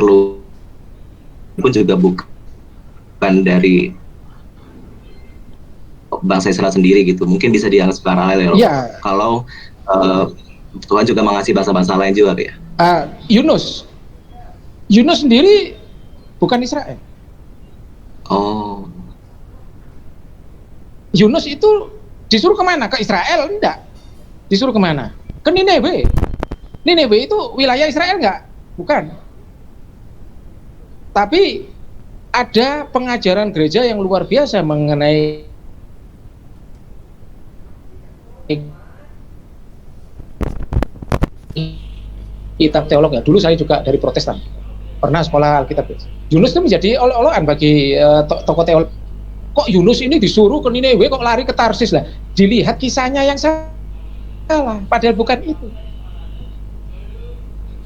Lukas pun juga bukan dari bangsa Israel sendiri gitu. Mungkin bisa dianggap paralel ya Romo. Ya. Kalau Tuhan juga mengasihi bangsa-bangsa lain juga ya. Yunus sendiri bukan Israel. Oh. Yunus itu disuruh kemana? Ke Israel? Enggak. Disuruh kemana? Ke Nineve. Nineve itu wilayah Israel enggak? Bukan. Tapi ada pengajaran gereja yang luar biasa mengenai kitab teolog ya. Dulu saya juga dari Protestan. Pernah sekolah Alkitab. Yunus itu menjadi olok-olokan bagi tokoh teolog. Kok Yunus ini disuruh ke Nineve, kok lari ke Tarsis lah? Dilihat kisahnya yang salah, padahal bukan itu.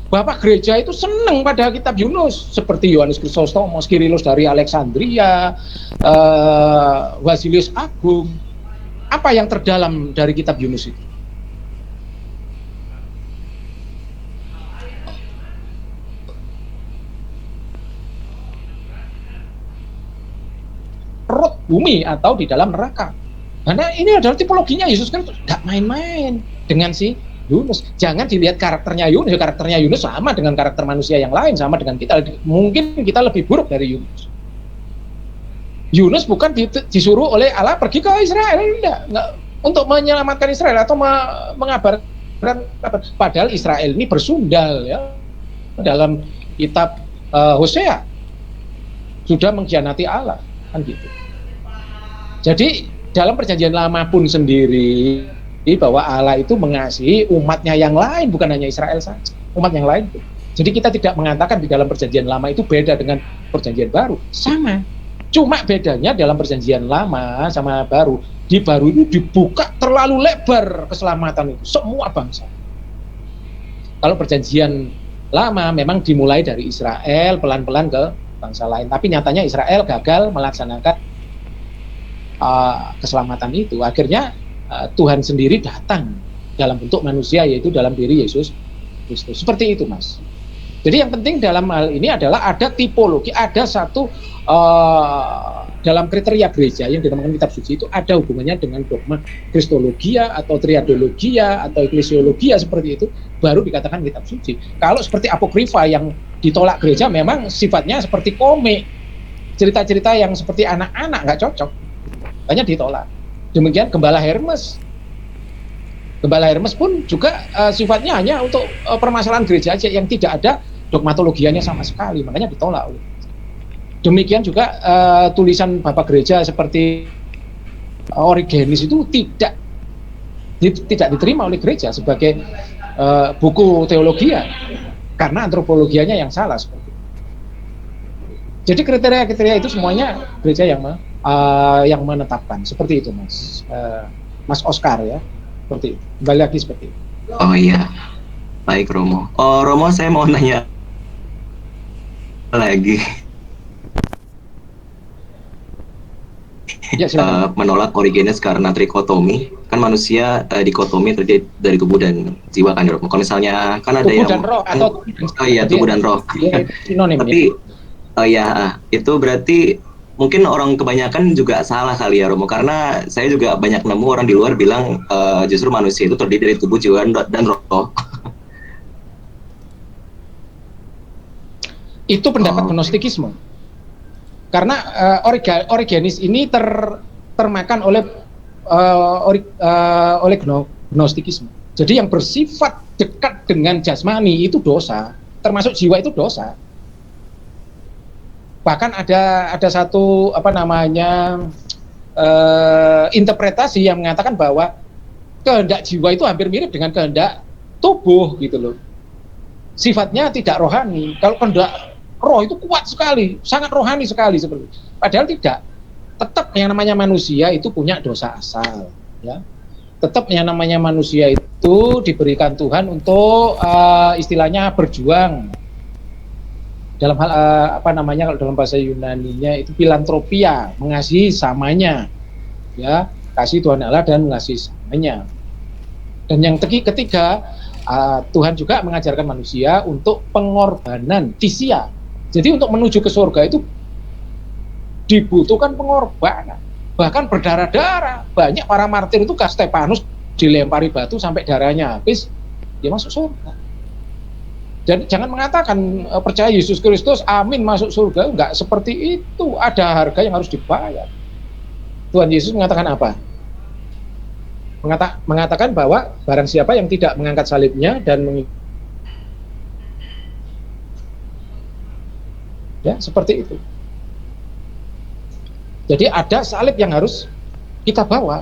Bapak gereja itu senang pada kitab Yunus, seperti Yohanes Chrysostomos, Kyrillos dari Alexandria, Basilius Agung. Apa yang terdalam dari kitab Yunus itu? Perut bumi atau di dalam neraka. Karena ini adalah tipologinya Yesus kan nggak main-main dengan si Yunus. Jangan dilihat karakternya Yunus. Karakternya Yunus sama dengan karakter manusia yang lain, sama dengan kita. Mungkin kita lebih buruk dari Yunus. Yunus bukan disuruh oleh Allah pergi ke Israel, enggak untuk menyelamatkan Israel atau mengabarkan. Padahal Israel ini bersundal ya dalam kitab Hosea sudah mengkhianati Allah kan gitu. Jadi dalam perjanjian lama pun sendiri bahwa Allah itu mengasihi umatnya yang lain, bukan hanya Israel saja, umat yang lain. Jadi kita tidak mengatakan di dalam perjanjian lama itu beda dengan perjanjian baru, sama. Cuma bedanya dalam perjanjian lama sama baru, di baru itu dibuka terlalu lebar keselamatan itu semua bangsa. Kalau perjanjian lama memang dimulai dari Israel pelan-pelan ke bangsa lain, tapi nyatanya Israel gagal melaksanakan keselamatan itu. Akhirnya Tuhan sendiri datang dalam bentuk manusia, yaitu dalam diri Yesus Kristus. Seperti itu, Mas. Jadi yang penting dalam hal ini adalah ada tipologi, ada satu dalam kriteria gereja yang dinamakan kitab suci itu ada hubungannya dengan dogma kristologia atau triadologia atau eklesiologia seperti itu, baru dikatakan kitab suci. Kalau seperti apokrifa yang ditolak gereja memang sifatnya seperti komik, cerita-cerita yang seperti anak-anak, nggak cocok, banyak ditolak. Demikian Gembala Hermes. Gembala Hermes pun juga sifatnya hanya untuk permasalahan gereja aja yang tidak ada dogmatologianya sama sekali, makanya ditolak. Demikian juga tulisan Bapak Gereja seperti Origenes itu tidak diterima oleh gereja sebagai buku teologia karena antropologianya yang salah seperti itu. Jadi kriteria-kriteria itu semuanya gereja yang menetapkan seperti itu, Mas Oscar ya, seperti itu. Kembali lagi seperti itu. Oh iya, baik Romo. Oh Romo, saya mau nanya lagi. Ya, menolak Origenes karena trikotomi, kan manusia dikotomi terjadi dari tubuh dan jiwa kan, Romo. Kalau misalnya kan ada tubuh yang dan roh atau tubuh dan roh. Sinonim. Tapi itu berarti mungkin orang kebanyakan juga salah kali ya Romo, karena saya juga banyak nemu orang di luar bilang justru manusia itu terdiri dari tubuh, jiwa dan roh. Itu pendapat gnostikisme. Karena Origenes ini termakan oleh gnostikisme. Jadi yang bersifat dekat dengan jasmani itu dosa, termasuk jiwa itu dosa. Bahkan ada satu interpretasi yang mengatakan bahwa kehendak jiwa itu hampir mirip dengan kehendak tubuh gitu loh. Sifatnya tidak rohani. Kalau kehendak roh itu kuat sekali, sangat rohani sekali seperti itu. Padahal tidak. Tetap yang namanya manusia itu punya dosa asal, ya. Tetap yang namanya manusia itu diberikan Tuhan untuk istilahnya berjuang. Dalam hal kalau dalam bahasa Yunaninya itu filantropia, mengasihi samanya, ya, kasih Tuhan Allah dan mengasihi samanya. Dan yang ketiga, Tuhan juga mengajarkan manusia untuk pengorbanan, tisia. Jadi untuk menuju ke surga itu dibutuhkan pengorbanan, bahkan berdarah-darah. Banyak para martir itu, kayak Stefanus dilempari batu sampai darahnya habis, dia masuk surga. Dan jangan mengatakan percaya Yesus Kristus, amin masuk surga. Enggak seperti itu, ada harga yang harus dibayar. Tuhan Yesus mengatakan apa? Mengatakan bahwa barang siapa yang tidak mengangkat salibnya dan ya seperti itu. Jadi ada salib yang harus kita bawa.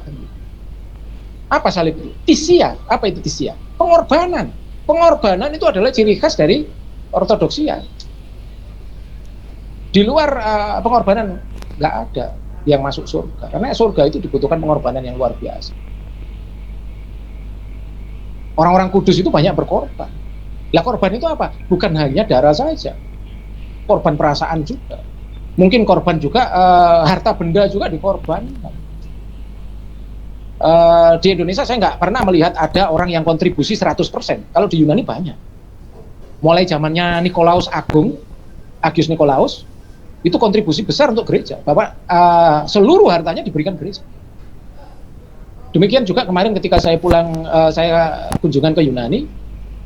Apa salib itu? Tisia. Apa itu tisia? Pengorbanan. Pengorbanan itu adalah ciri khas dari ortodoksia. Di luar pengorbanan nggak ada yang masuk surga. Karena surga itu dibutuhkan pengorbanan yang luar biasa. Orang-orang kudus itu banyak berkorban. Lah korban itu apa? Bukan hanya darah saja. Korban perasaan juga. Mungkin korban juga harta benda juga dikorbankan. Di Indonesia saya nggak pernah melihat ada orang yang kontribusi 100%. Kalau di Yunani banyak. Mulai zamannya Nikolaus Agung, Agius Nikolaus, itu kontribusi besar untuk gereja. Bahwa seluruh hartanya diberikan gereja. Demikian juga kemarin ketika saya pulang, saya kunjungan ke Yunani,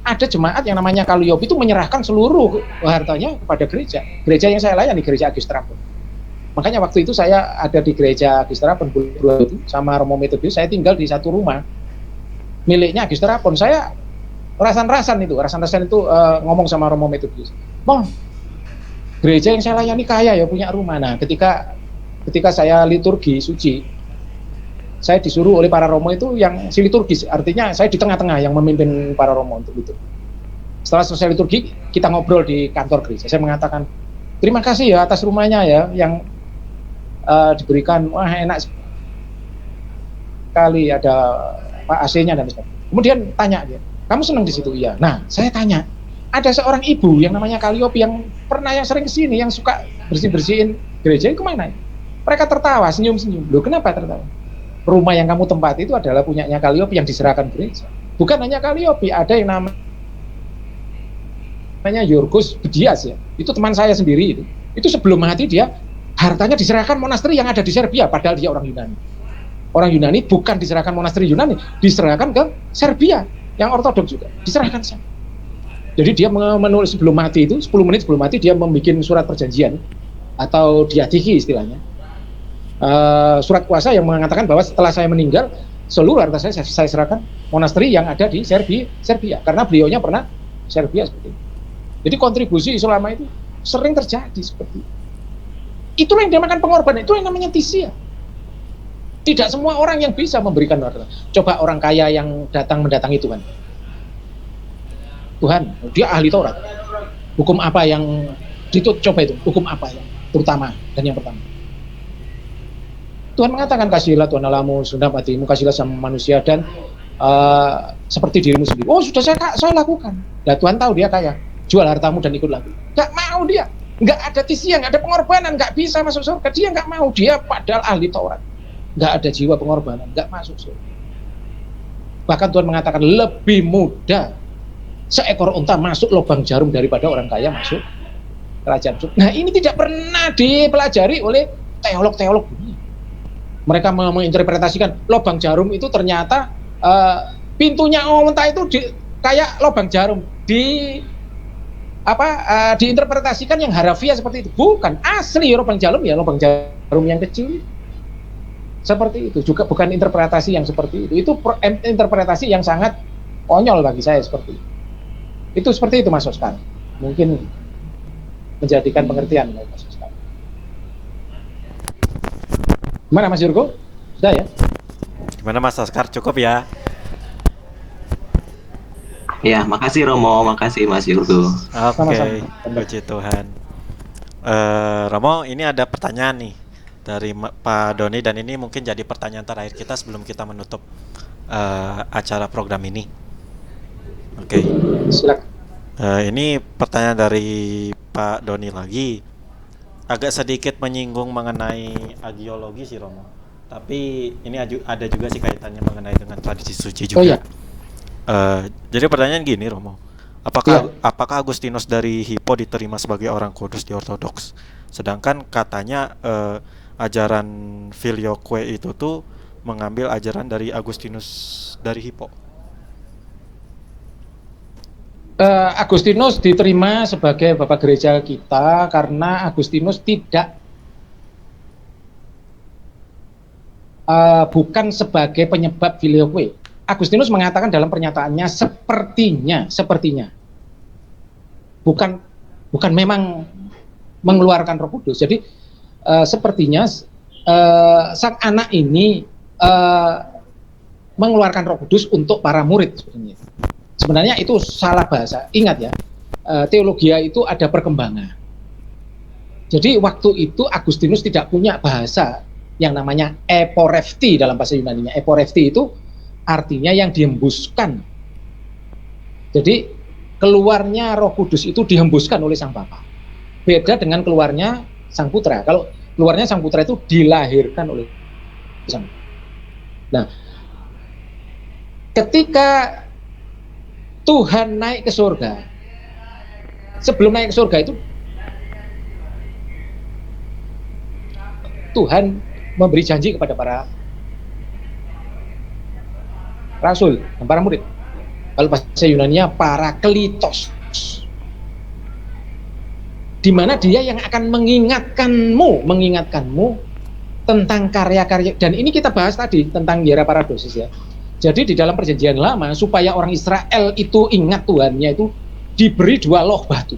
ada jemaat yang namanya Kalliope itu menyerahkan seluruh hartanya kepada gereja. Gereja yang saya layani, gereja Agistrapon. Makanya waktu itu saya ada di gereja Agistrapon itu sama Romo Metodius, saya tinggal di satu rumah miliknya Agistrapon. Saya rasan-rasan itu ngomong sama Romo Metodius, "Bang, gereja yang saya layani kaya ya, punya rumah." Nah, ketika saya liturgi suci, saya disuruh oleh para romo itu yang si liturgis, artinya saya di tengah-tengah yang memimpin para romo untuk itu. Setelah selesai liturgi, kita ngobrol di kantor gereja. Saya mengatakan, terima kasih ya atas rumahnya ya, yang diberikan, wah enak sekali, ada AC-nya dan sebagainya. Kemudian tanya dia, kamu senang di situ? Iya. Nah, saya tanya, ada seorang ibu yang namanya Kalliope yang sering kesini, yang suka bersihin gereja, itu kemana? Mereka tertawa, senyum-senyum. Loh, kenapa tertawa? Rumah yang kamu tempati itu adalah punyanya Kalliope yang diserahkan gereja. Bukan hanya Kalliope, ada yang namanya Yorgos Bedias ya. Itu teman saya sendiri itu. Itu sebelum mati dia hartanya diserahkan monasteri yang ada di Serbia, padahal dia orang Yunani. Orang Yunani bukan diserahkan monasteri Yunani, diserahkan ke Serbia yang ortodoks juga. Diserahkan sana. Jadi dia menulis sebelum mati itu, 10 menit sebelum mati dia membuat surat perjanjian atau diadiki istilahnya. Surat kuasa yang mengatakan bahwa setelah saya meninggal seluruh harta saya serahkan monasteri yang ada di Serbia karena beliaunya pernah Serbia seperti itu. Jadi kontribusi selama itu sering terjadi seperti itu. Itulah yang dinamakan pengorbanan, itu yang namanya tisia. Tidak semua orang yang bisa memberikan harta. Coba orang kaya yang mendatangi Tuhan. Tuhan, dia ahli Taurat. Hukum apa yang coba itu? Hukum apa yang terutama dan yang pertama? Tuhan mengatakan, kasihilah Tuhan Allahmu segenap hatimu, kasihlah sama manusia dan seperti dirimu sendiri. Oh, sudah saya lakukan. Nah, Tuhan tahu dia kaya. Jual hartamu dan ikut lagi. Gak mau dia. Gak ada tisia, gak ada pengorbanan, gak bisa masuk surga. Dia gak mau. Dia padahal ahli Taurat. Gak ada jiwa pengorbanan, gak masuk surga. Bahkan Tuhan mengatakan lebih mudah seekor unta masuk lubang jarum daripada orang kaya masuk kerajaan surga. Nah, ini tidak pernah dipelajari oleh teolog-teolog dunia. Mereka menginterpretasikan lubang jarum itu ternyata pintunya unta itu kayak lubang jarum diinterpretasikan yang harafiah seperti itu. Bukan asli lubang jarum ya, lubang jarum yang kecil seperti itu. Juga bukan interpretasi yang seperti itu. Itu interpretasi yang sangat konyol bagi saya seperti itu. Itu seperti itu Mas Oscar. Mungkin menjadikan pengertian Mas Oscar. Gimana Mas Yurko? Sudah ya? Gimana Mas Oscar, cukup ya? Ya, makasih Romo, makasih Mas Yurgo. Oke, Sama-sama. puji Tuhan. Romo, ini ada pertanyaan nih dari Pak Doni, dan ini mungkin jadi pertanyaan terakhir kita sebelum kita menutup acara program ini. Oke. Silakan. Ini pertanyaan dari Pak Doni lagi. Agak sedikit menyinggung mengenai agiologi sih Romo. Tapi ini ada juga sih kaitannya mengenai dengan tradisi suci juga. Oh iya. Jadi pertanyaan gini Romo, apakah Agustinus dari Hippo diterima sebagai orang kudus di Ortodoks? Sedangkan katanya ajaran Filioque itu tuh mengambil ajaran dari Agustinus dari Hippo. Agustinus diterima sebagai Bapak Gereja kita karena Agustinus bukan sebagai penyebab Filioque. Agustinus mengatakan dalam pernyataannya sepertinya bukan memang mengeluarkan Roh Kudus. Jadi sepertinya sang anak ini mengeluarkan Roh Kudus untuk para murid sebenarnya. Sebenarnya itu salah bahasa. Ingat ya, teologia itu ada perkembangan. Jadi waktu itu Agustinus tidak punya bahasa yang namanya eporefti dalam bahasa Yunani-nya. Eporefti itu artinya yang dihembuskan. Jadi keluarnya Roh Kudus itu dihembuskan oleh Sang Bapa. Beda dengan keluarnya Sang Putra. Kalau keluarnya Sang Putra itu dilahirkan oleh Sang. Nah, ketika Tuhan naik ke surga, sebelum naik ke surga itu Tuhan memberi janji kepada para rasul dan para murid. Kalau bahasa Yunani-nya Parakletos, di mana dia yang akan mengingatkanmu tentang karya-karya. Dan ini kita bahas tadi tentang hiera paradosis ya. Jadi di dalam perjanjian lama supaya orang Israel itu ingat Tuhannya itu diberi 2 loh batu.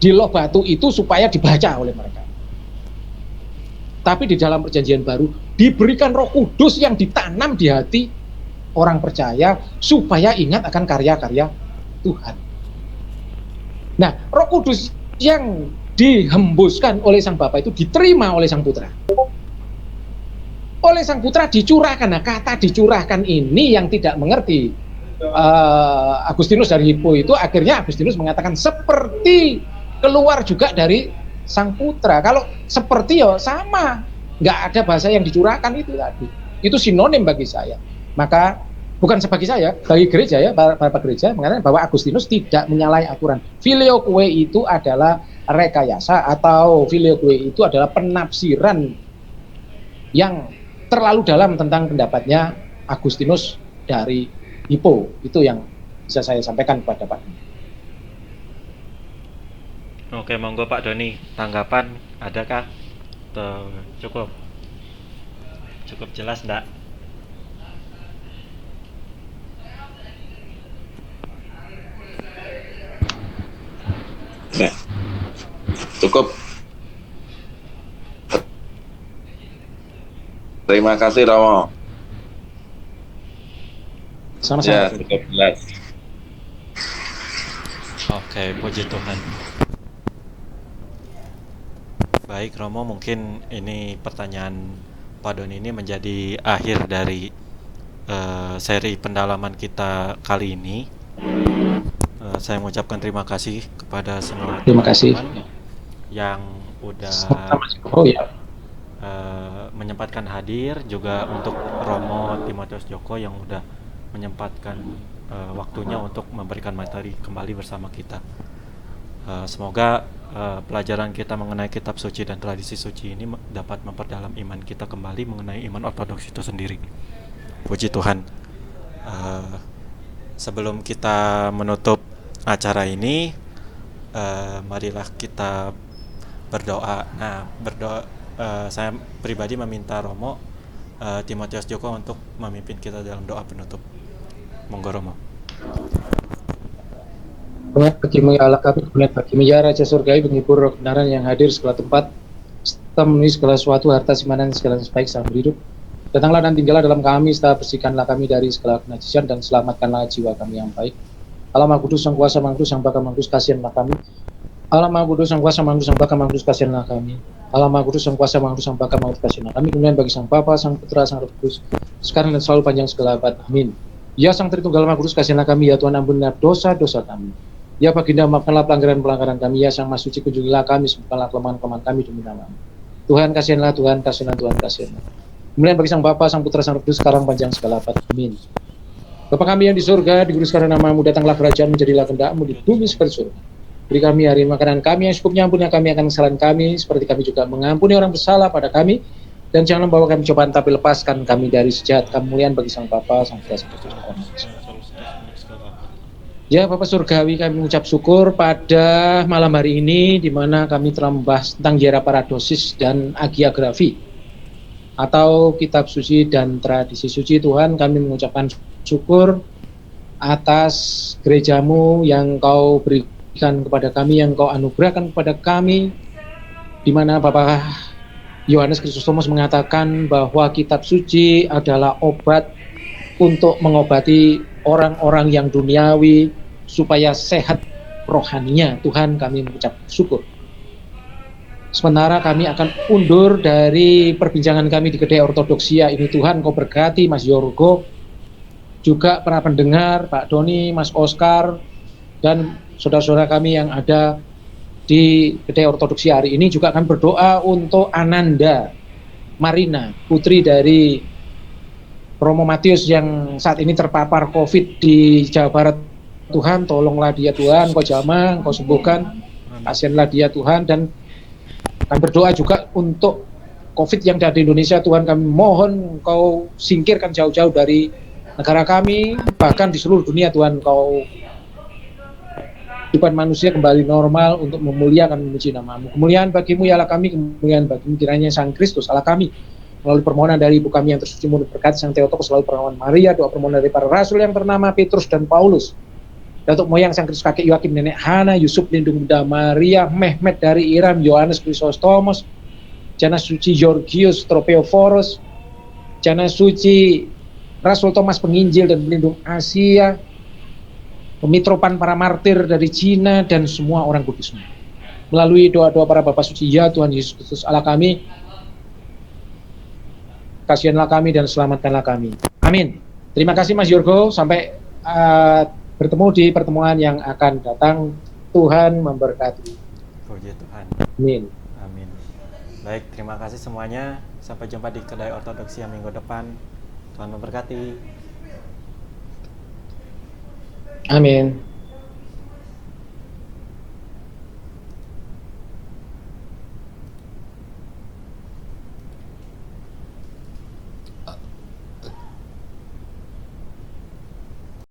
Di loh batu itu supaya dibaca oleh mereka. Tapi di dalam perjanjian baru diberikan Roh Kudus yang ditanam di hati orang percaya supaya ingat akan karya-karya Tuhan. Nah, Roh Kudus yang dihembuskan oleh Sang Bapa itu diterima oleh Sang Putra. Oleh Sang Putra dicurahkan. Nah, kata dicurahkan ini yang tidak mengerti Agustinus dari Hippo itu, akhirnya Agustinus mengatakan seperti keluar juga dari Sang Putra. Kalau seperti ya sama, nggak ada bahasa yang dicurahkan itu tadi. Itu sinonim bagi saya. Maka bukan bagi saya, bagi gereja ya, Bapak Gereja mengatakan bahwa Agustinus tidak menyalahi aturan. Filioque itu adalah rekayasa atau Filioque itu adalah penafsiran yang terlalu dalam tentang pendapatnya Agustinus dari Hippo. Itu yang bisa saya sampaikan kepada Pak. Oke, monggo Pak Doni, tanggapan adakah? Tuh, cukup jelas enggak? Nah, cukup. Terima kasih Romo. Sama-sama. Ya, cukup jelas. Oke, puji Tuhan. Baik Romo, mungkin ini pertanyaan Pak Doni ini menjadi akhir dari seri pendalaman kita kali ini. Saya mengucapkan terima kasih kepada semua Terima kasih yang udah menyempatkan hadir, juga untuk Romo Timotius Joko yang udah menyempatkan waktunya untuk memberikan materi kembali bersama kita. Semoga pelajaran kita mengenai kitab suci dan tradisi suci ini dapat memperdalam iman kita kembali mengenai iman ortodoks itu sendiri. Puji Tuhan. Sebelum kita menutup acara ini, marilah kita berdoa. Nah, saya pribadi meminta Romo Timotius Joko untuk memimpin kita dalam doa penutup. Monggo Romo. Bagimu ya Allah kami, bagi ya Raja Surgawi, penghibur roh kebenaran yang hadir segala tempat, serta memenuhi segala sesuatu harta simpanan segala yang baik selama hidup. Datanglah dan tinggallah dalam kami, serta bersihkanlah kami dari segala kenajisan dan selamatkanlah jiwa kami yang baik. Allah Maha Kudus, Sang Kuasa, Maha Kudus, Sang Bapa, Maha Kudus, kasihanlah kami. Allah Maha Kudus, Sang Kuasa, Maha Kudus, Sang Bapa, Maha Kudus, kasihanlah kami. Allah Maha Kudus, Sang Kuasa, Maha Kudus, Sang Bapa, Maha Kudus, kasihanlah kami. Kemudian bagi Sang Bapa, Sang Putra, Sang Roh Kudus, sekarang dan selalu panjang segala abad. Amin. Ya Sang Tritunggal Maha Kudus, kasihanlah kami. Ya Tuhan, ampunilah dosa-dosa kami. Ya Baginda, maafkanlah pelanggaran-pelanggaran kami. Ya Sang Maha Suci, kunjungilah kami, sembuhkanlah kelemahan-kelemahan kami demi nama-Mu. Tuhan, kasihanlah, Tuhan, kasihanlah, Tuhan, kasihanlah. Kemudian bagi Sang Bapa, Sang Putra, Sang Roh Kudus, sekarang panjang segala abad. Amin. Bapa kami yang di surga, dikuduskanlah nama-Mu, datanglah kerajaan, menjadilah kehendak-Mu di bumi seperti surga. Beri kami hari makanan kami yang secukupnya, ampuni kami akan kesalahan kami, seperti kami juga mengampuni orang bersalah pada kami. Dan jangan membawa kami cobaan, tapi lepaskan kami dari sejahat. Kemuliaan bagi Sang Bapa, Sang Putra, Sang Roh Kudus. Ya Bapak Surgawi, kami mengucap syukur pada malam hari ini, di mana kami telah membahas tentang hieraparodosis dan agiografi, atau kitab suci dan tradisi suci. Tuhan, kami mengucapkan syukur atas gereja-Mu yang Kau berikan kepada kami, yang Kau anugerahkan kepada kami, di mana Bapak Yohanes Kristostomus mengatakan bahwa kitab suci adalah obat untuk mengobati orang-orang yang duniawi supaya sehat rohaninya. Tuhan, kami mengucap syukur. Sementara kami akan undur dari perbincangan kami di Kedai Ortodoksia ini. Tuhan, Kau berkati Mas Yorgo, juga para pendengar, Pak Doni, Mas Oscar, dan saudara-saudara kami yang ada di Kedai Ortodoksia hari ini. Juga akan berdoa untuk Ananda Marina, putri dari Romo Matius yang saat ini terpapar COVID di Jawa Barat. Tuhan, tolonglah dia Tuhan, Kau jamah, Kau sembuhkan, kasihanlah dia Tuhan. Dan kami berdoa juga untuk COVID yang ada di Indonesia. Tuhan, kami mohon Kau singkirkan jauh-jauh dari negara kami, bahkan di seluruh dunia. Tuhan, Kau kehidupan manusia kembali normal untuk memuliakan memuji nama-Mu. Kemuliaan bagi-Mu ya Allah kami, kemuliaan bagi-Mu kiranya Sang Kristus Allah kami, melalui permohonan dari Ibu kami yang tersuci murni berkati Sang Theotokos, selalu permohonan Maria, doa permohonan dari para rasul yang ternama Petrus dan Paulus, Datuk moyang Sang Kristus, kakek Yoakim, nenek Hana, Yusuf lindung Bunda Maria, Mehmet dari Iram, Yohanes Krisostomos, Jana Suci Georgius Tropeoforos, Jana Suci Rasul Thomas Penginjil dan pelindung Asia, Pemitropan para martir dari Cina, dan semua orang kudus. Melalui doa-doa para Bapa Suci, ya Tuhan Yesus Kristus Allah kami, kasihanlah kami dan selamatkanlah kami. Amin. Terima kasih Mas Yorgo, sampai bertemu di pertemuan yang akan datang. Tuhan memberkati. Puji Tuhan. Amin. Amin. Baik, terima kasih semuanya. Sampai jumpa di Kedai Ortodoksia minggu depan. Tuhan memberkati. Amin.